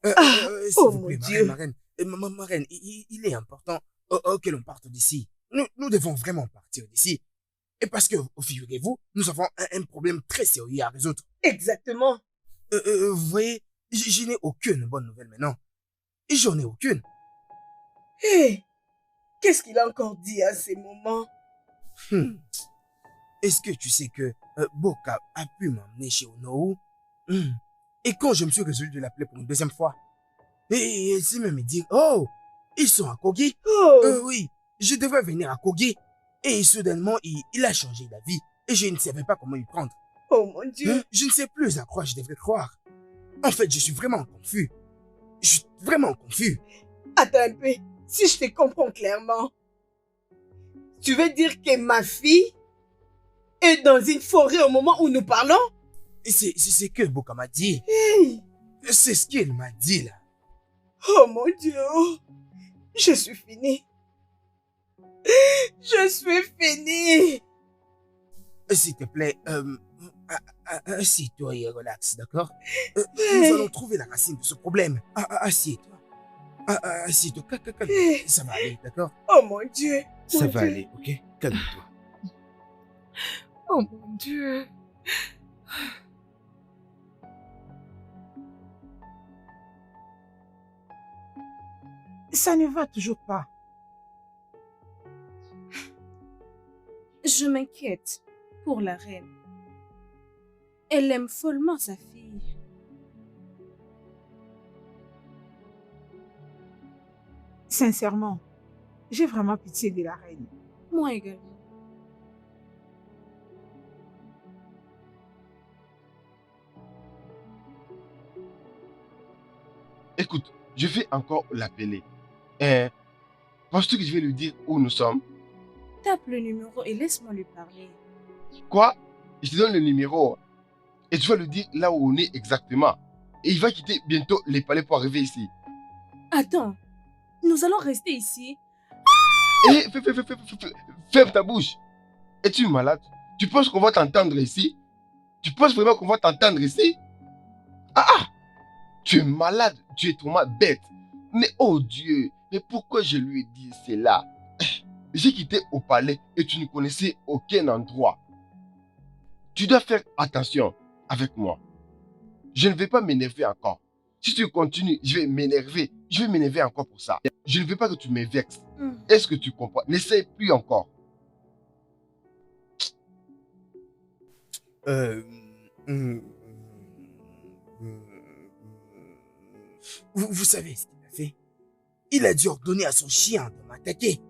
S7: S'il
S5: oh
S7: vous plaît,
S5: mon Dieu.
S7: ma reine, il est important que l'on parte d'ici. nous devons vraiment partir d'ici. Et parce que, figurez-vous, nous avons un problème très sérieux à résoudre.
S5: Exactement.
S7: Vous voyez, je n'ai aucune bonne nouvelle maintenant. Et j'en ai aucune.
S5: Hé, qu'est-ce qu'il a encore dit à ces moments?
S7: Est-ce que tu sais que Boka a pu m'emmener chez Onowu? Et quand je me suis résolu de l'appeler pour une deuxième fois, et il s'est même dit, oh, ils sont à Kogi.
S5: Oh,
S7: Oui, je devrais venir à Kogi. Et soudainement, il a changé d'avis. Et je ne savais pas comment y prendre.
S5: oh mon Dieu.
S7: Je ne sais plus à quoi je devrais croire. En fait, je suis vraiment confus. Je suis vraiment confus.
S5: Attends un peu. Si je te comprends clairement, tu veux dire que ma fille est dans une forêt au moment où nous parlons?
S7: C'est ce que Boka m'a dit.
S5: Hey.
S7: C'est ce qu'il m'a dit là.
S5: Oh mon Dieu. Je suis finie. Je suis finie.
S7: S'il te plaît, assieds-toi et relax, d'accord? Nous allons trouver la racine de ce problème. Assieds-toi. Assieds-toi. Ça va aller, d'accord?
S5: Oh mon Dieu.
S8: Ça va aller, ok? Calme-toi.
S9: Oh mon Dieu.
S10: Ça ne va toujours pas.
S9: Je m'inquiète pour la reine. Elle aime follement sa fille.
S10: Sincèrement, j'ai vraiment pitié de la reine.
S9: Moi également.
S2: Écoute, je vais encore l'appeler. Penses-tu que je vais lui dire où nous sommes?
S9: Tape le numéro et laisse-moi lui parler.
S2: Quoi? Je te donne le numéro. Et tu vas lui dire là où on est exactement. Et il va quitter bientôt les palais pour arriver ici.
S9: Attends, nous allons rester ici.
S2: Et ferme ta bouche. Es-tu malade? Tu penses qu'on va t'entendre ici? Tu penses vraiment qu'on va t'entendre ici? Tu es malade, tu es trop bête. Mais oh Dieu, mais pourquoi je lui ai dit cela? J'ai quitté au palais et tu ne connaissais aucun endroit. Tu dois faire attention avec moi. Je ne vais pas m'énerver encore. Si tu continues, je vais m'énerver. Je vais m'énerver encore pour ça. Je ne veux pas que tu me vexes. Est-ce que tu comprends? N'essaye plus encore.
S7: Vous savez ce qu'il a fait? Il a dû ordonner à son chien de m'attaquer.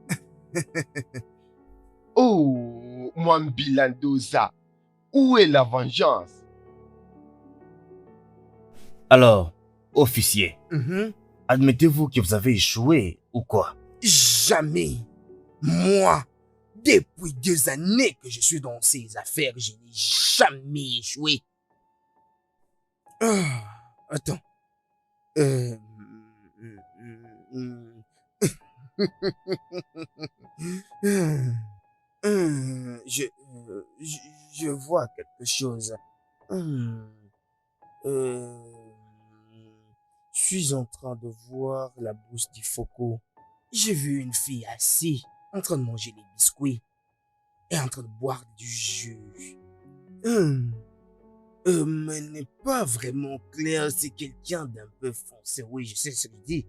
S2: Oh, Mwambilandoza, où est la vengeance?
S3: Alors, officier, admettez-vous que vous avez échoué ou quoi?
S7: Jamais. Moi, depuis 2 années que je suis dans ces affaires, je n'ai jamais échoué. Attends. Je vois quelque chose. Je suis en train de voir la bouche du Foko. J'ai vu une fille assise, en train de manger des biscuits et en train de boire du jus. Mais elle n'est pas vraiment claire, c'est quelqu'un d'un peu foncé. Oui, je sais ce que je dis.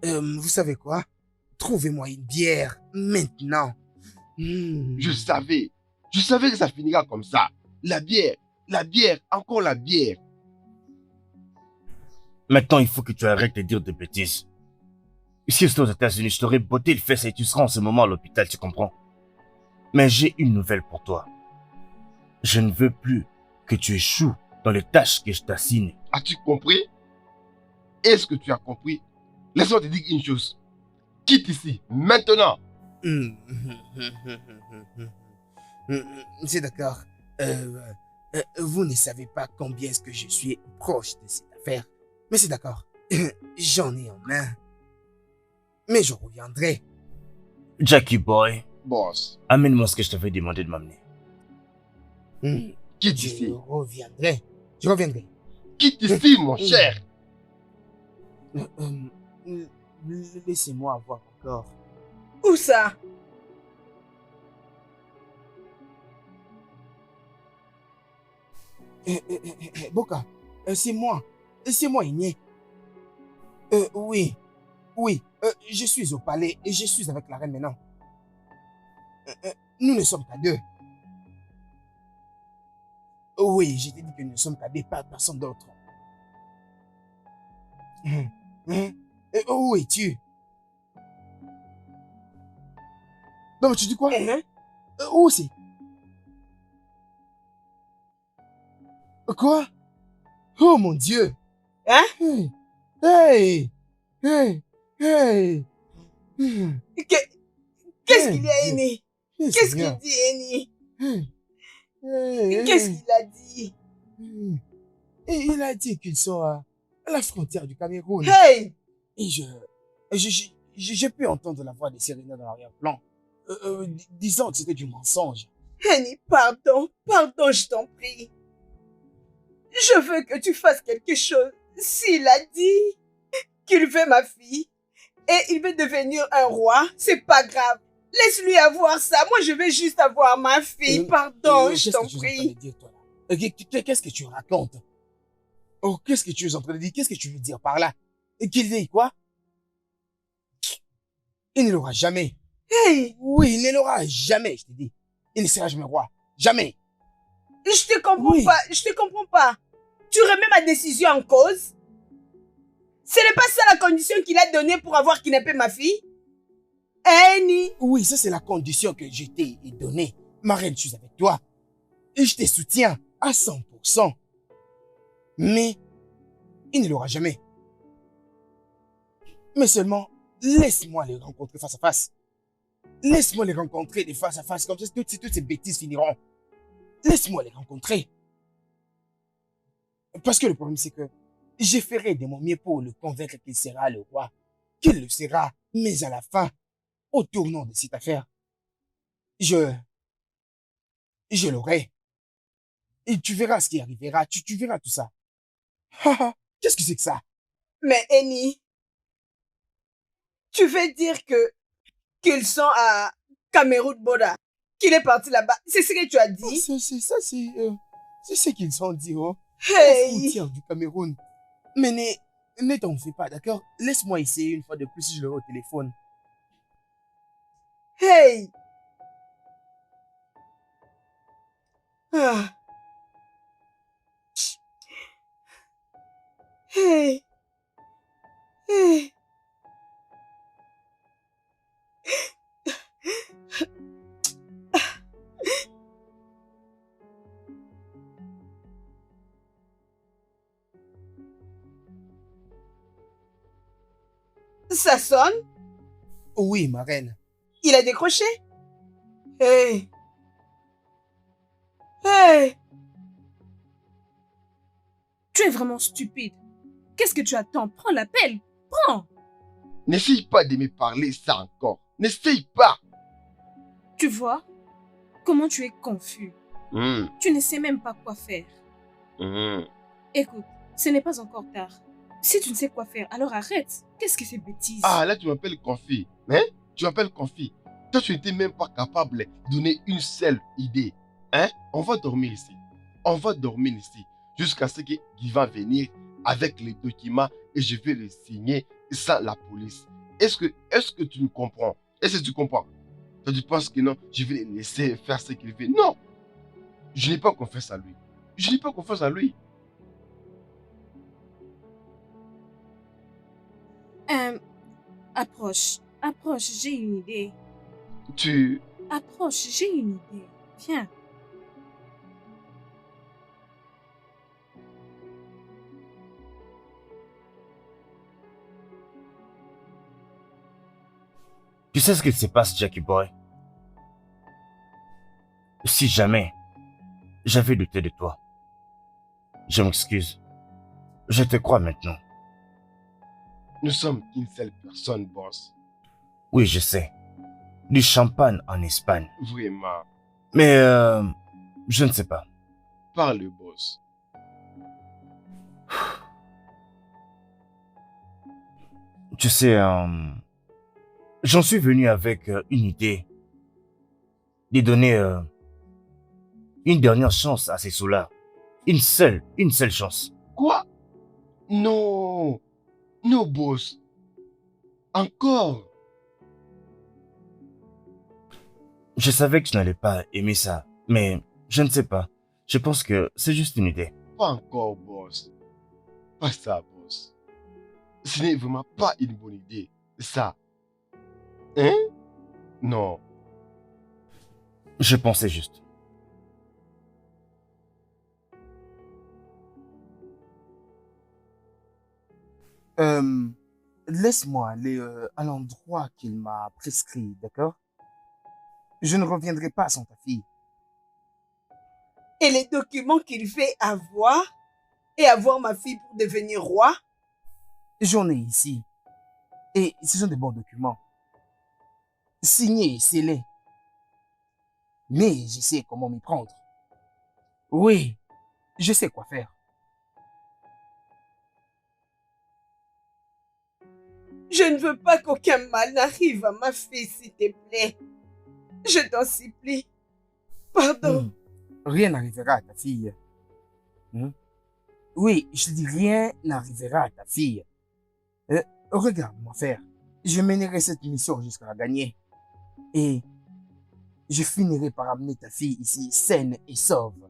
S7: Vous savez quoi? Trouvez-moi une bière, maintenant.
S2: Je savais que ça finira comme ça. La bière, encore la bière.
S3: Maintenant, il faut que tu arrêtes de dire des bêtises. Si j'étais aux États-Unis, je t'aurais botté le fesse et tu seras en ce moment à l'hôpital, tu comprends? Mais j'ai une nouvelle pour toi. Je ne veux plus que tu échoues dans les tâches que je t'assigne.
S2: As-tu compris? Est-ce que tu as compris? Laisse-moi te dire une chose. Quitte ici, maintenant.
S7: C'est d'accord. Vous ne savez pas combien est-ce que je suis proche de cette affaire. Mais c'est d'accord. J'en ai en main. Mais je reviendrai.
S3: Jackie boy,
S2: Boss,
S3: amène-moi ce que je t'avais demandé de m'amener.
S2: quitte
S7: Je
S2: ici.
S7: reviendrai. Je reviendrai.
S2: Quitte ici, mon cher.
S7: Laissez-moi voir encore.
S1: Où ça?
S7: Boka, c'est moi. C'est moi, Igné. Oui, oui. Je suis au palais et je suis avec la reine maintenant. Nous ne sommes qu'à deux. Oui, je t'ai dit que nous ne sommes qu'à deux, pas personne d'autre. Où es-tu? Non, mais tu dis quoi? Où c'est? Quoi? Oh mon Dieu!
S1: Hein?
S7: Hey! Hey! Hey! Hey!
S1: Qu'est-ce qu'il y a, Eni?
S7: Hey,
S1: Qu'est-ce
S7: Seigneur.
S1: qu'il dit, Eni?
S7: Hey! Hey!
S1: Qu'est-ce qu'il a dit?
S7: Et il a dit qu'ils sont à la frontière du Cameroun.
S1: Hey!
S7: Et j'ai pu entendre la voix de Serena dans l'arrière-plan, disant que c'était du mensonge.
S1: Eni, pardon, je t'en prie. Je veux que tu fasses quelque chose. S'il a dit qu'il veut ma fille et il veut devenir un roi, c'est pas grave. Laisse-lui avoir ça. Moi, je vais juste avoir ma fille. Pardon, je t'en prie.
S7: Qu'est-ce que tu racontes? Oh, qu'est-ce que tu es en train de dire? Qu'est-ce que tu veux dire par là? Qu'il dit quoi? Il ne l'aura jamais.
S1: Hey!
S7: Oui, il ne l'aura jamais, je te dis. Il ne sera jamais roi. Jamais.
S1: Je te comprends
S7: Oui.
S1: pas. Je te comprends pas. Tu remets ma décision en cause? Ce n'est pas ça la condition qu'il a donnée pour avoir kidnappé ma fille? Eni?
S7: Oui, ça c'est la condition que je t'ai donnée. Ma reine, je suis avec toi. Et je te soutiens à 100%. Mais, il ne l'aura jamais. Mais seulement, laisse-moi les rencontrer face à face. Laisse-moi les rencontrer de face à face, comme ça toutes ces bêtises finiront. Laisse-moi les rencontrer. Parce que le problème, c'est que je ferai de mon mieux pour le convaincre qu'il sera le roi. Qu'il le sera, mais à la fin, au tournant de cette affaire, je l'aurai. Et tu verras ce qui arrivera, tu verras tout ça. Qu'est-ce que c'est que ça?
S1: Mais Eni, tu veux dire qu'ils sont à Cameroun Boda, qu'il est parti là-bas. C'est ce que tu as dit?
S7: C'est ce qu'ils ont dit, oh.
S1: Hey!
S7: La frontière du Cameroun. Mais ne t'en fais pas, d'accord? Laisse-moi essayer une fois de plus si je l'aurai au téléphone.
S1: Hey! Ah. Hey! Hey! Ça sonne?
S7: Oui, ma reine.
S1: Il a décroché? Hey! Hey!
S9: Tu es vraiment stupide. Qu'est-ce que tu attends? Prends l'appel. Prends.
S2: N'essaye pas de me parler ça encore. N'essaye pas.
S9: Tu vois comment tu es confus. Tu ne sais même pas quoi faire. Écoute, ce n'est pas encore tard. Si tu ne sais quoi faire, alors arrête. Qu'est-ce que c'est bêtise?
S2: Ah, là, tu m'appelles confit. Hein? Tu m'appelles confit. Toi, tu n'étais même pas capable de donner une seule idée. Hein? On va dormir ici. On va dormir ici. Jusqu'à ce qu'il va venir avec les documents et je vais les signer sans la police. Est-ce que tu me comprends? Est-ce que tu comprends? Toi, tu penses que non, je vais les laisser faire ce qu'il veut? Non! Je n'ai pas confiance à lui. Je n'ai pas confiance à lui.
S9: Approche, j'ai une idée.
S2: Tu...
S9: Approche, j'ai une idée. Viens.
S3: Tu sais ce qu'il se passe, Jackie Boy? Si jamais j'avais douté de toi, je m'excuse. Je te crois maintenant.
S2: Nous sommes qu'une seule personne, boss.
S3: Oui, je sais. Du champagne en Espagne.
S2: Vraiment.
S3: Mais je ne sais pas.
S2: Parle, boss.
S3: Tu sais, j'en suis venu avec une idée de donner une dernière chance à ces sous-là. Une seule chance.
S2: Quoi? Non. Non, boss. Encore?
S3: Je savais que tu n'allais pas aimer ça, mais je ne sais pas. Je pense que c'est juste une idée.
S2: Pas encore, boss. Pas ça, boss. Ce n'est vraiment pas une bonne idée. Ça. Hein? Non.
S3: Je pensais juste.
S7: Laisse-moi aller à l'endroit qu'il m'a prescrit, d'accord? Je ne reviendrai pas sans ta fille.
S1: Et les documents qu'il fait avoir et avoir ma fille pour devenir roi?
S7: J'en ai ici. Et ce sont des bons documents. Signés et scellés. Mais je sais comment m'y prendre. Oui, je sais quoi faire.
S1: Je ne veux pas qu'aucun mal n'arrive à ma fille, s'il te plaît. Je t'en supplie. Pardon.
S7: Rien n'arrivera à ta fille. Oui, je dis rien n'arrivera à ta fille. Regarde-moi faire. Je mènerai cette mission jusqu'à la gagner. Et je finirai par amener ta fille ici saine et sauve.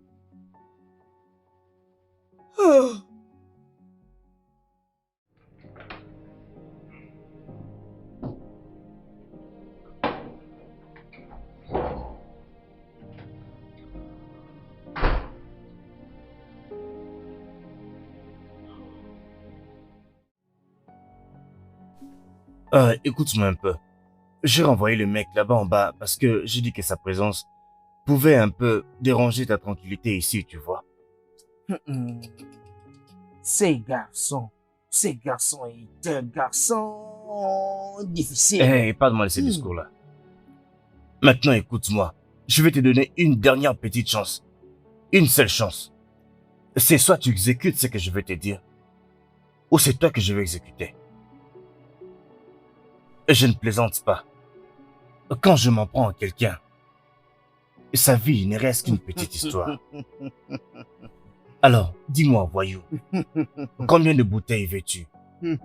S1: Oh.
S3: Écoute-moi un peu. J'ai renvoyé le mec là-bas en bas parce que j'ai dit que sa présence pouvait un peu déranger ta tranquillité ici, tu vois.
S7: Ces garçons est un garçon difficile.
S3: Eh, parle-moi de ces discours-là. Maintenant, écoute-moi. Je vais te donner une dernière petite chance. Une seule chance. C'est soit tu exécutes ce que je vais te dire, ou c'est toi que je vais exécuter. Et je ne plaisante pas. Quand je m'en prends à quelqu'un, sa vie ne reste qu'une petite histoire. Alors, dis-moi, voyou, combien de bouteilles veux-tu?
S7: Mr.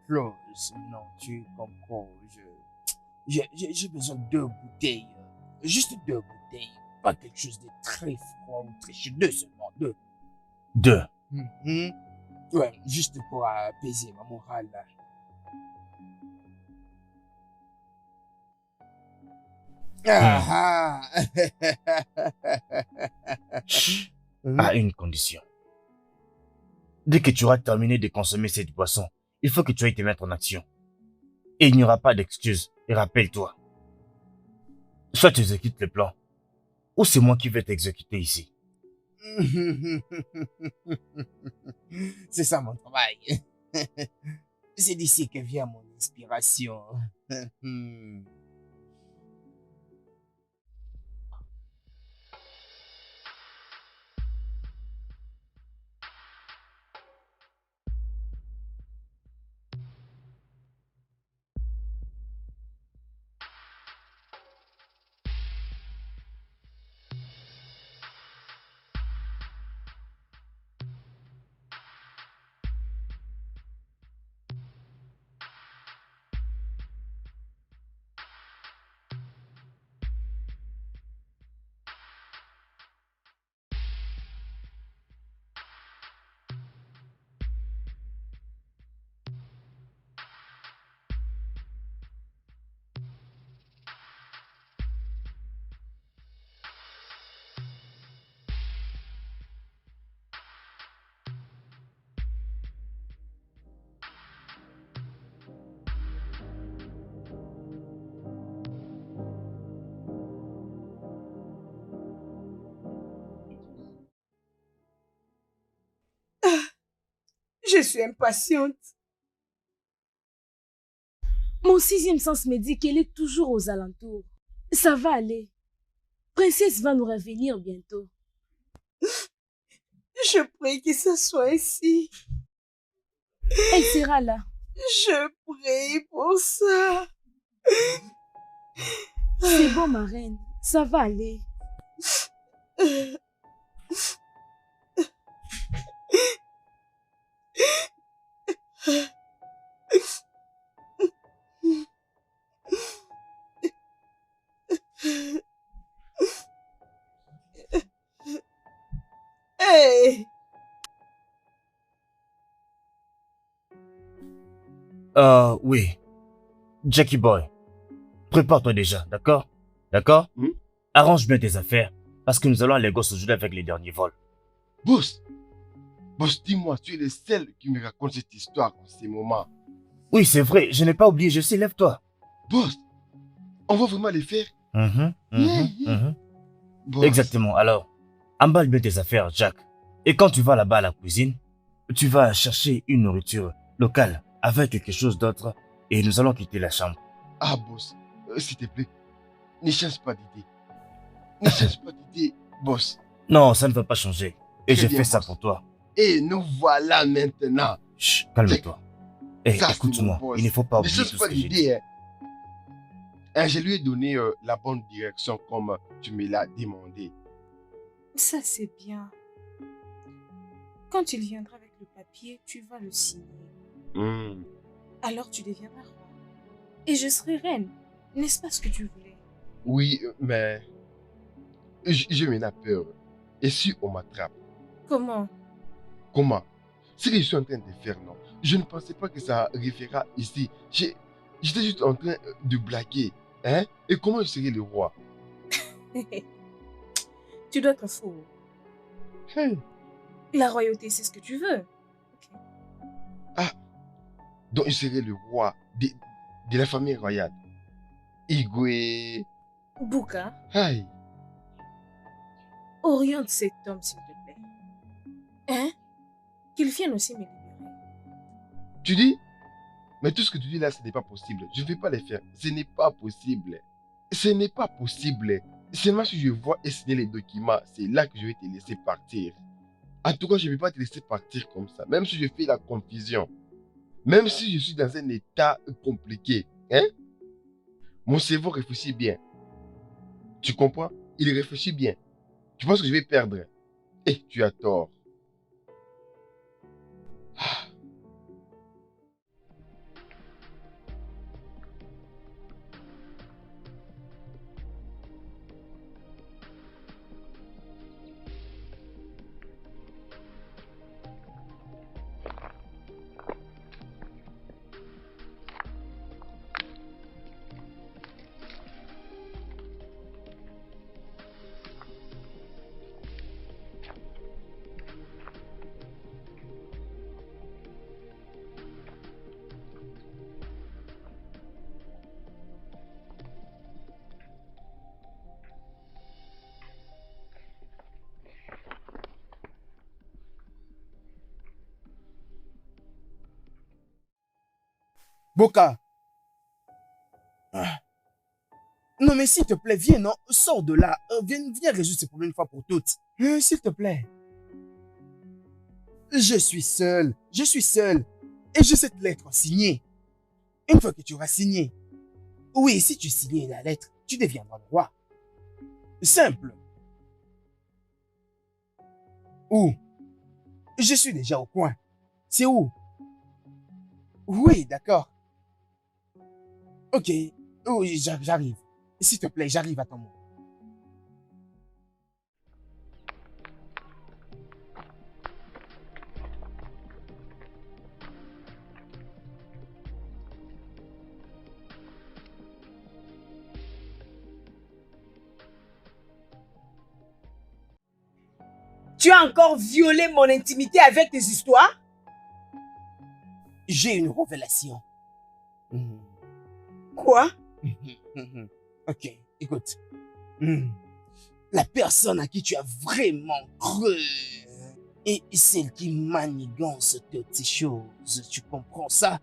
S7: Close, non, tu comprends, j'ai besoin de 2 bouteilles. Juste 2 bouteilles. Pas quelque chose de très froid ou très chaud. 2 seulement, 2.
S3: 2.
S7: Ouais, juste pour apaiser ma morale.
S3: À une condition. Dès que tu auras terminé de consommer cette boisson, il faut que tu ailles te mettre en action. Et il n'y aura pas d'excuses. Et rappelle-toi. Soit tu exécutes le plan, ou c'est moi qui vais t'exécuter ici.
S7: C'est ça mon travail. C'est d'ici que vient mon inspiration.
S1: Je suis impatiente.
S6: Mon 6e sens me dit qu'elle est toujours aux alentours. Ça va aller. Princesse va nous revenir bientôt.
S1: Je prie que ça soit ici.
S6: Elle sera là.
S1: Je prie pour ça.
S6: C'est bon, ma reine. Ça va aller.
S1: Hey!
S3: Oui. Jackie Boy, prépare-toi déjà, d'accord? D'accord? Arrange bien tes affaires, parce que nous allons à Lagos aujourd'hui avec les derniers vols.
S2: Boss, dis-moi, tu es le seul qui me raconte cette histoire en ces moments.
S3: Oui, c'est vrai, je n'ai pas oublié, je sais, lève-toi.
S2: Boss, on va vraiment les faire?
S3: Boss. Exactement, alors, emballe bien tes affaires, Jack. Et quand tu vas là-bas à la cuisine, tu vas chercher une nourriture locale avec quelque chose d'autre et nous allons quitter la chambre.
S2: Ah, boss, s'il te plaît, ne change pas d'idée. Ne change pas d'idée, boss.
S3: Non, ça ne va pas changer. Et j'ai fait ça
S2: boss.
S3: pour toi.
S2: Et nous voilà maintenant.
S3: Chut, calme-toi. Écoute-moi, il ne faut pas oublier tout ce que j'ai dit.
S2: Je lui ai donné la bonne direction comme tu me l'as demandé.
S9: Ça, c'est bien. Quand il viendra avec le papier, tu vas le signer. Alors tu deviendras roi. Et je serai reine. N'est-ce pas ce que tu voulais?
S2: Oui, mais j'ai maintenant peur. Et si on m'attrape?
S9: Comment?
S2: Comment? Ce que je suis en train de faire, non. Je ne pensais pas que ça arrivera ici. J'étais juste en train de blaguer. Hein? Et comment je serai le roi?
S9: Tu dois être fou.
S2: Hey.
S9: La royauté, c'est ce que tu veux. Okay.
S2: Ah, donc je serai le roi de la famille royale. Igwe.
S9: Bouka.
S2: Aïe.
S9: Oriente cet homme, s'il te plaît. Hein? Qu'il vienne aussi me libérer.
S2: Tu dis? Mais tout ce que tu dis là, ce n'est pas possible. Je ne vais pas les faire. Ce n'est pas possible. Ce n'est pas possible. Seulement si je vois et signer les documents, c'est là que je vais te laisser partir. En tout cas, je ne vais pas te laisser partir comme ça. Même si je fais la confusion. Même si je suis dans un état compliqué. Hein? Mon cerveau réfléchit bien. Tu comprends? Il réfléchit bien. Tu penses que je vais perdre? Eh, tu as tort.
S7: Boka. Non, mais s'il te plaît, viens, non, sors de là. Viens résoudre ces problèmes une fois pour toutes. S'il te plaît. Je suis seul. Et j'ai cette lettre signée. Une fois que tu auras signé. Oui, si tu signais la lettre, tu deviendras le roi. Simple. Où? Je suis déjà au coin. C'est où? Oui, d'accord. Ok. Oui, j'arrive. S'il te plaît, j'arrive, attends-moi.
S5: Tu as encore violé mon intimité avec tes histoires?
S7: J'ai une révélation.
S5: Quoi?
S7: Ok, écoute. La personne à qui tu as vraiment cru est celle qui manigance toutes ces choses. Tu comprends ça?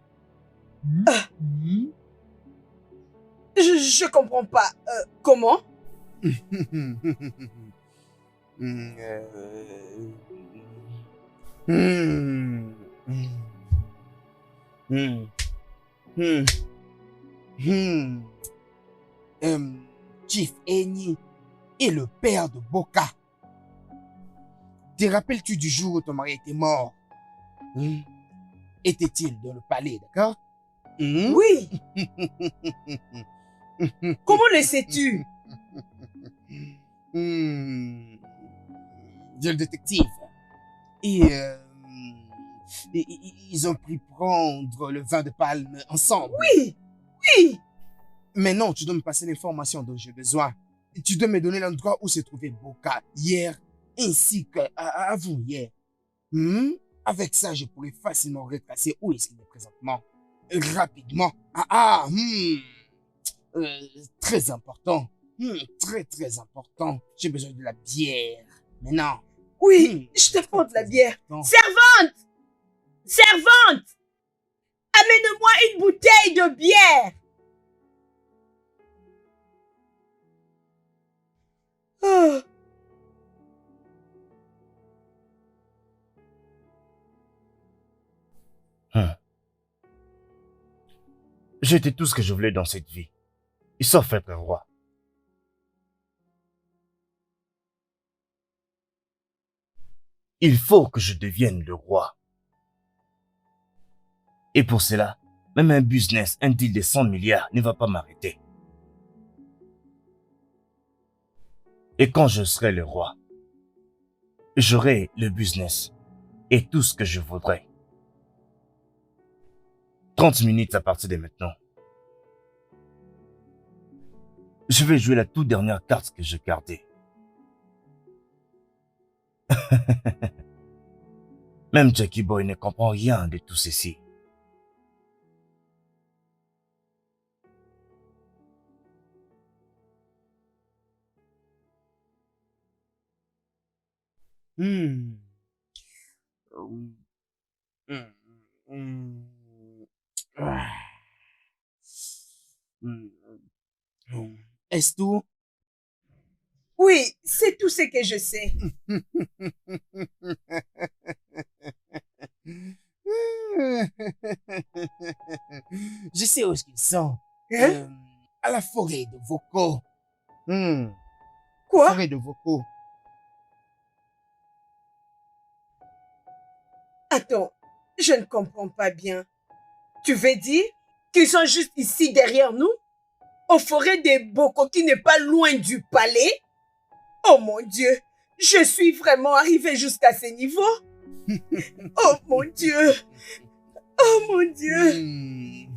S5: Je comprends pas. Comment?
S7: Hmm. Hmm. Hmm. Chief Eni est le père de Boka. Te rappelles-tu du jour où ton mari était mort? Était-il dans le palais, d'accord?
S1: Oui. Comment le sais-tu?
S7: J'ai le détective. Et ils ont pris prendre le vin de palme ensemble.
S1: Oui. Oui.
S7: Maintenant, tu dois me passer l'information dont j'ai besoin. Tu dois me donner l'endroit où s'est trouvé Boka hier, ainsi qu'avant hier. Avec ça, je pourrais facilement retracer où est-ce qu'il est présentement. Rapidement. Très important. Très, très important. J'ai besoin de la bière. Maintenant.
S1: Oui, je te prends de la bière.
S7: Non.
S1: Servante! Servante! Amène-moi une bouteille de bière. Oh.
S3: J'étais tout ce que je voulais dans cette vie. Sauf être un roi. Il faut que je devienne le roi. Et pour cela, même un business, un deal de 100 milliards ne va pas m'arrêter. Et quand je serai le roi, j'aurai le business et tout ce que je voudrais. 30 minutes à partir de maintenant. Je vais jouer la toute dernière carte que je gardais. Même Jackie Boy ne comprend rien de tout ceci.
S7: Est-ce tout?
S1: Oui, c'est tout ce que je sais.
S7: Je sais où est-ce qu'ils sont.
S1: Hein?
S7: À la forêt de Voko.
S1: Quoi?
S7: Forêt de Voko.
S1: Attends, je ne comprends pas bien. Tu veux dire qu'ils sont juste ici derrière nous? Aux forêts des Boko qui n'est pas loin du palais? Oh mon Dieu, je suis vraiment arrivée jusqu'à ce niveau? Oh mon Dieu! Oh mon Dieu!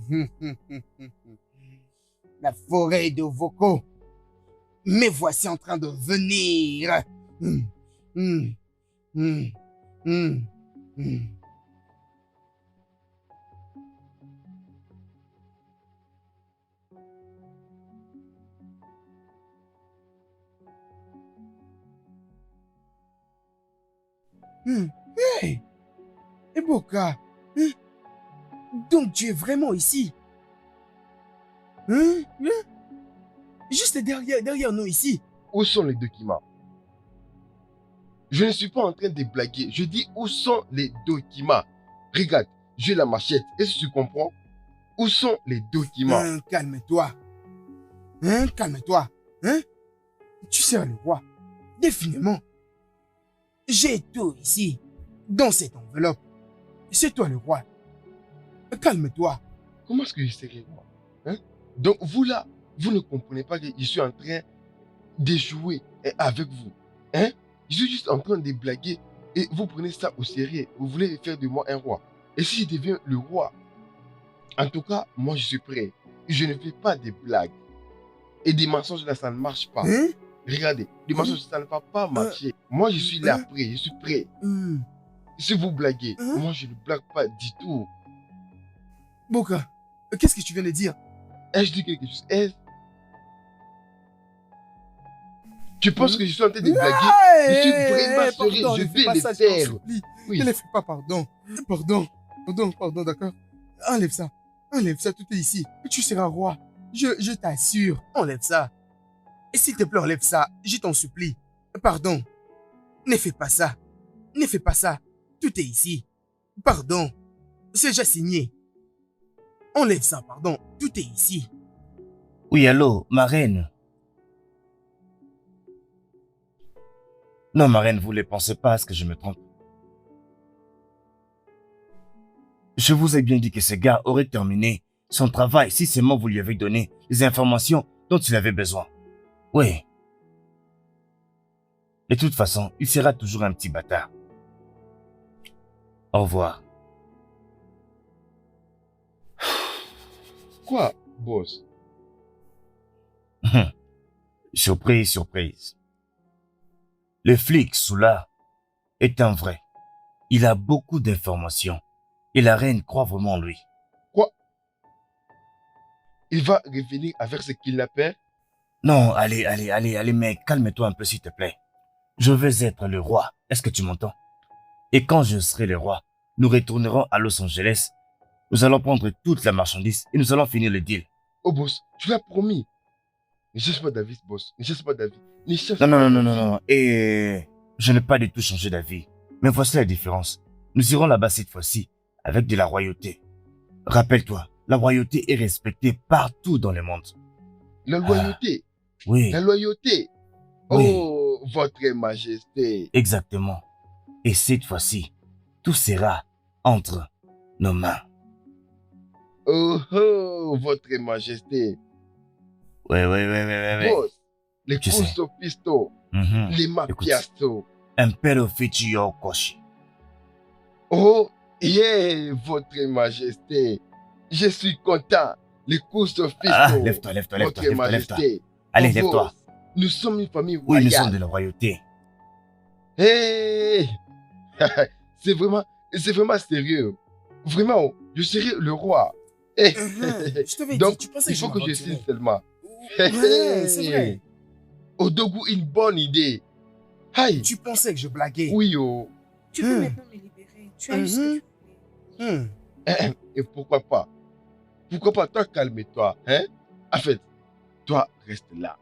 S7: La forêt de Voko. Me voici en train de venir. Hey! Eboka, donc tu es vraiment ici? Juste derrière nous ici.
S2: Où sont les documents? Je ne suis pas en train de blaguer. Je dis où sont les documents? Regarde, j'ai la machette. Est-ce que tu comprends? Où sont les documents?
S7: Calme-toi. Calme-toi. Tu seras le roi. Définitivement. J'ai tout ici. Dans cette enveloppe. C'est toi le roi. Calme-toi.
S2: Comment est-ce que je serai roi? Donc vous là, vous ne comprenez pas que je suis en train de jouer avec vous. Je suis juste en train de blaguer et vous prenez ça au sérieux. Vous voulez faire de moi un roi. Et si je deviens le roi, en tout cas, moi je suis prêt. Je ne fais pas de blagues. Et des mensonges là, ça ne marche pas. Regardez, des mensonges, ça ne va pas marcher. Moi je suis là prêt, je suis prêt. Si vous blaguez, moi je ne blague pas du tout.
S7: Boka, qu'est-ce que tu viens de dire?
S2: Ai-je dit quelque chose? Tu penses que je suis en train de blaguer? Je suis vraiment sérieux, je vais le faire.
S7: Oui. Ne le fais pas, pardon. Pardon, d'accord? Enlève ça, tout est ici. Tu seras roi, je t'assure. Enlève ça. Et s'il te plaît, enlève ça, je t'en supplie. Pardon, ne fais pas ça. Tout est ici. Pardon, c'est déjà signé. Enlève ça, pardon. Tout est ici.
S3: Oui, allô, ma reine. Non, ma reine, vous ne pensez pas à ce que je me trompe. Je vous ai bien dit que ce gars aurait terminé son travail si seulement vous lui avez donné les informations dont il avait besoin. Oui. De toute façon, il sera toujours un petit bâtard. Au revoir.
S2: Quoi, boss?
S3: Surprise, surprise. Le flic Soula est un vrai. Il a beaucoup d'informations et la reine croit vraiment en lui.
S2: Quoi? Il va revenir avec ce kidnappeurs?
S3: Non, allez, mec, calme-toi un peu s'il te plaît. Je veux être le roi, est-ce que tu m'entends? Et quand je serai le roi, nous retournerons à Los Angeles. Nous allons prendre toute la marchandise et nous allons finir le deal.
S2: Oh boss, tu l'as promis. Ne cherche pas David, boss. Ne cherche pas David. Ne cherche
S3: Non. Et je n'ai pas du tout changé d'avis. Mais voici la différence. Nous irons là-bas cette fois-ci avec de la royauté. Rappelle-toi, la royauté est respectée partout dans le monde.
S2: La loyauté.
S3: Oui.
S2: La loyauté.
S3: Oui.
S2: Oh, votre majesté.
S3: Exactement. Et cette fois-ci, tout sera entre nos mains.
S2: Oh, votre majesté.
S3: Ouais.
S2: Boss, les courses au pisto, les mapiasto.
S3: Impero Fichio Koshi.
S2: Oh, yeah, votre majesté. Je suis content. Les courses au pisto.
S3: Ah, lève-toi.
S2: Votre majesté.
S3: Allez,
S2: Oh,
S3: lève-toi.
S2: boss, nous sommes une famille royale.
S3: Oui, nous sommes de la royauté.
S2: Hey! C'est vraiment sérieux. Vraiment, je serai le roi. Hey.
S7: Je t'avais
S2: Donc,
S7: dit, tu pensais
S2: il faut que je signe seulement.
S7: Ouais, c'est vrai.
S2: Odogu, une bonne idée. Aïe.
S7: Tu pensais que je blaguais.
S2: Oui, oh.
S9: Tu peux maintenant me libérer. Tu as eu ce que tu voulais.
S2: Et pourquoi pas? Pourquoi pas? Toi, calme-toi. Hein? En fait, toi, reste là.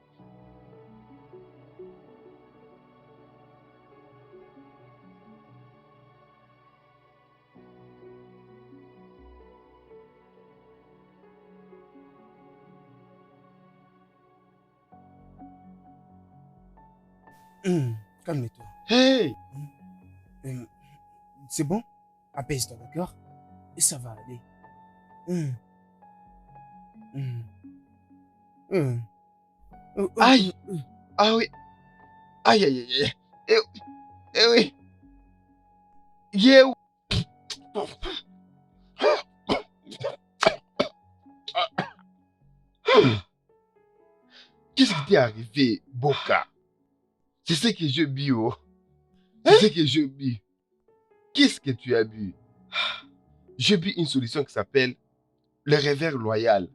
S7: Calme-toi.
S2: Hey!
S7: C'est bon? Apaise-toi, d'accord? Et ça va aller.
S2: Aïe! Ah oui! Aïe! Eh oui! Yeah! Qu'est-ce qui t'est arrivé, Boka? C'est ce que je bu, oh. C'est ce que je bu. Qu'est-ce que tu as bu? J'ai bu une solution qui s'appelle le réveil loyal.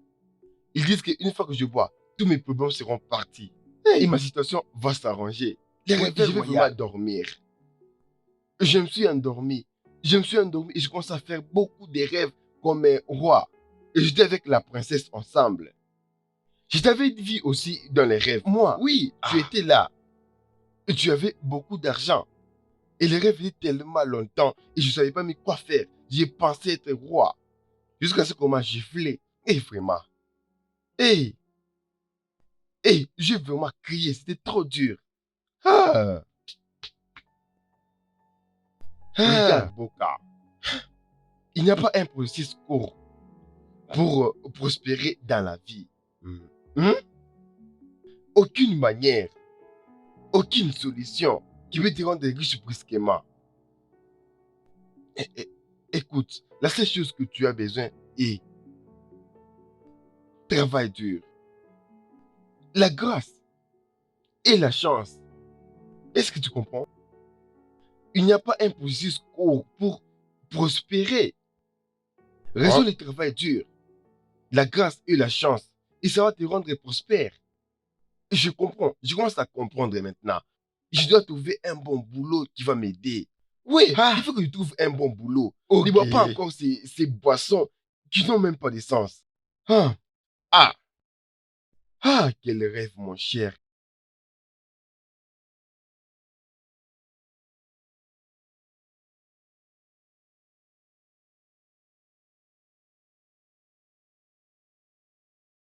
S2: Ils disent qu'une fois que je bois, tous mes problèmes seront partis. Et ma situation va s'arranger. Je vais vraiment dormir. Je me suis endormi et je commence à faire beaucoup de rêves comme un roi. Et j'étais avec la princesse ensemble. Je t'avais vu aussi dans les rêves. Moi, oui, tu étais là. Et tu avais beaucoup d'argent. Et les rêves étaient tellement longtemps et je ne savais pas mais quoi faire. J'ai pensé être roi. Jusqu'à ce qu'on m'a giflé. Et vraiment. Et j'ai vraiment crié. C'était trop dur. Regarde, Boka. Il n'y a pas un processus court pour prospérer dans la vie. Aucune manière, aucune solution qui peut te rendre riche brusquement. Écoute, la seule chose que tu as besoin est travail dur, la grâce et la chance. Est-ce que tu comprends? Il n'y a pas un processus court pour prospérer. Raison le travail dur, la grâce et la chance, et ça va te rendre prospère. Je comprends, je commence à comprendre maintenant. Je dois trouver un bon boulot qui va m'aider. Oui, il faut que je trouve un bon boulot. Ne bois pas encore ces boissons qui n'ont même pas de sens. Quel rêve, mon cher.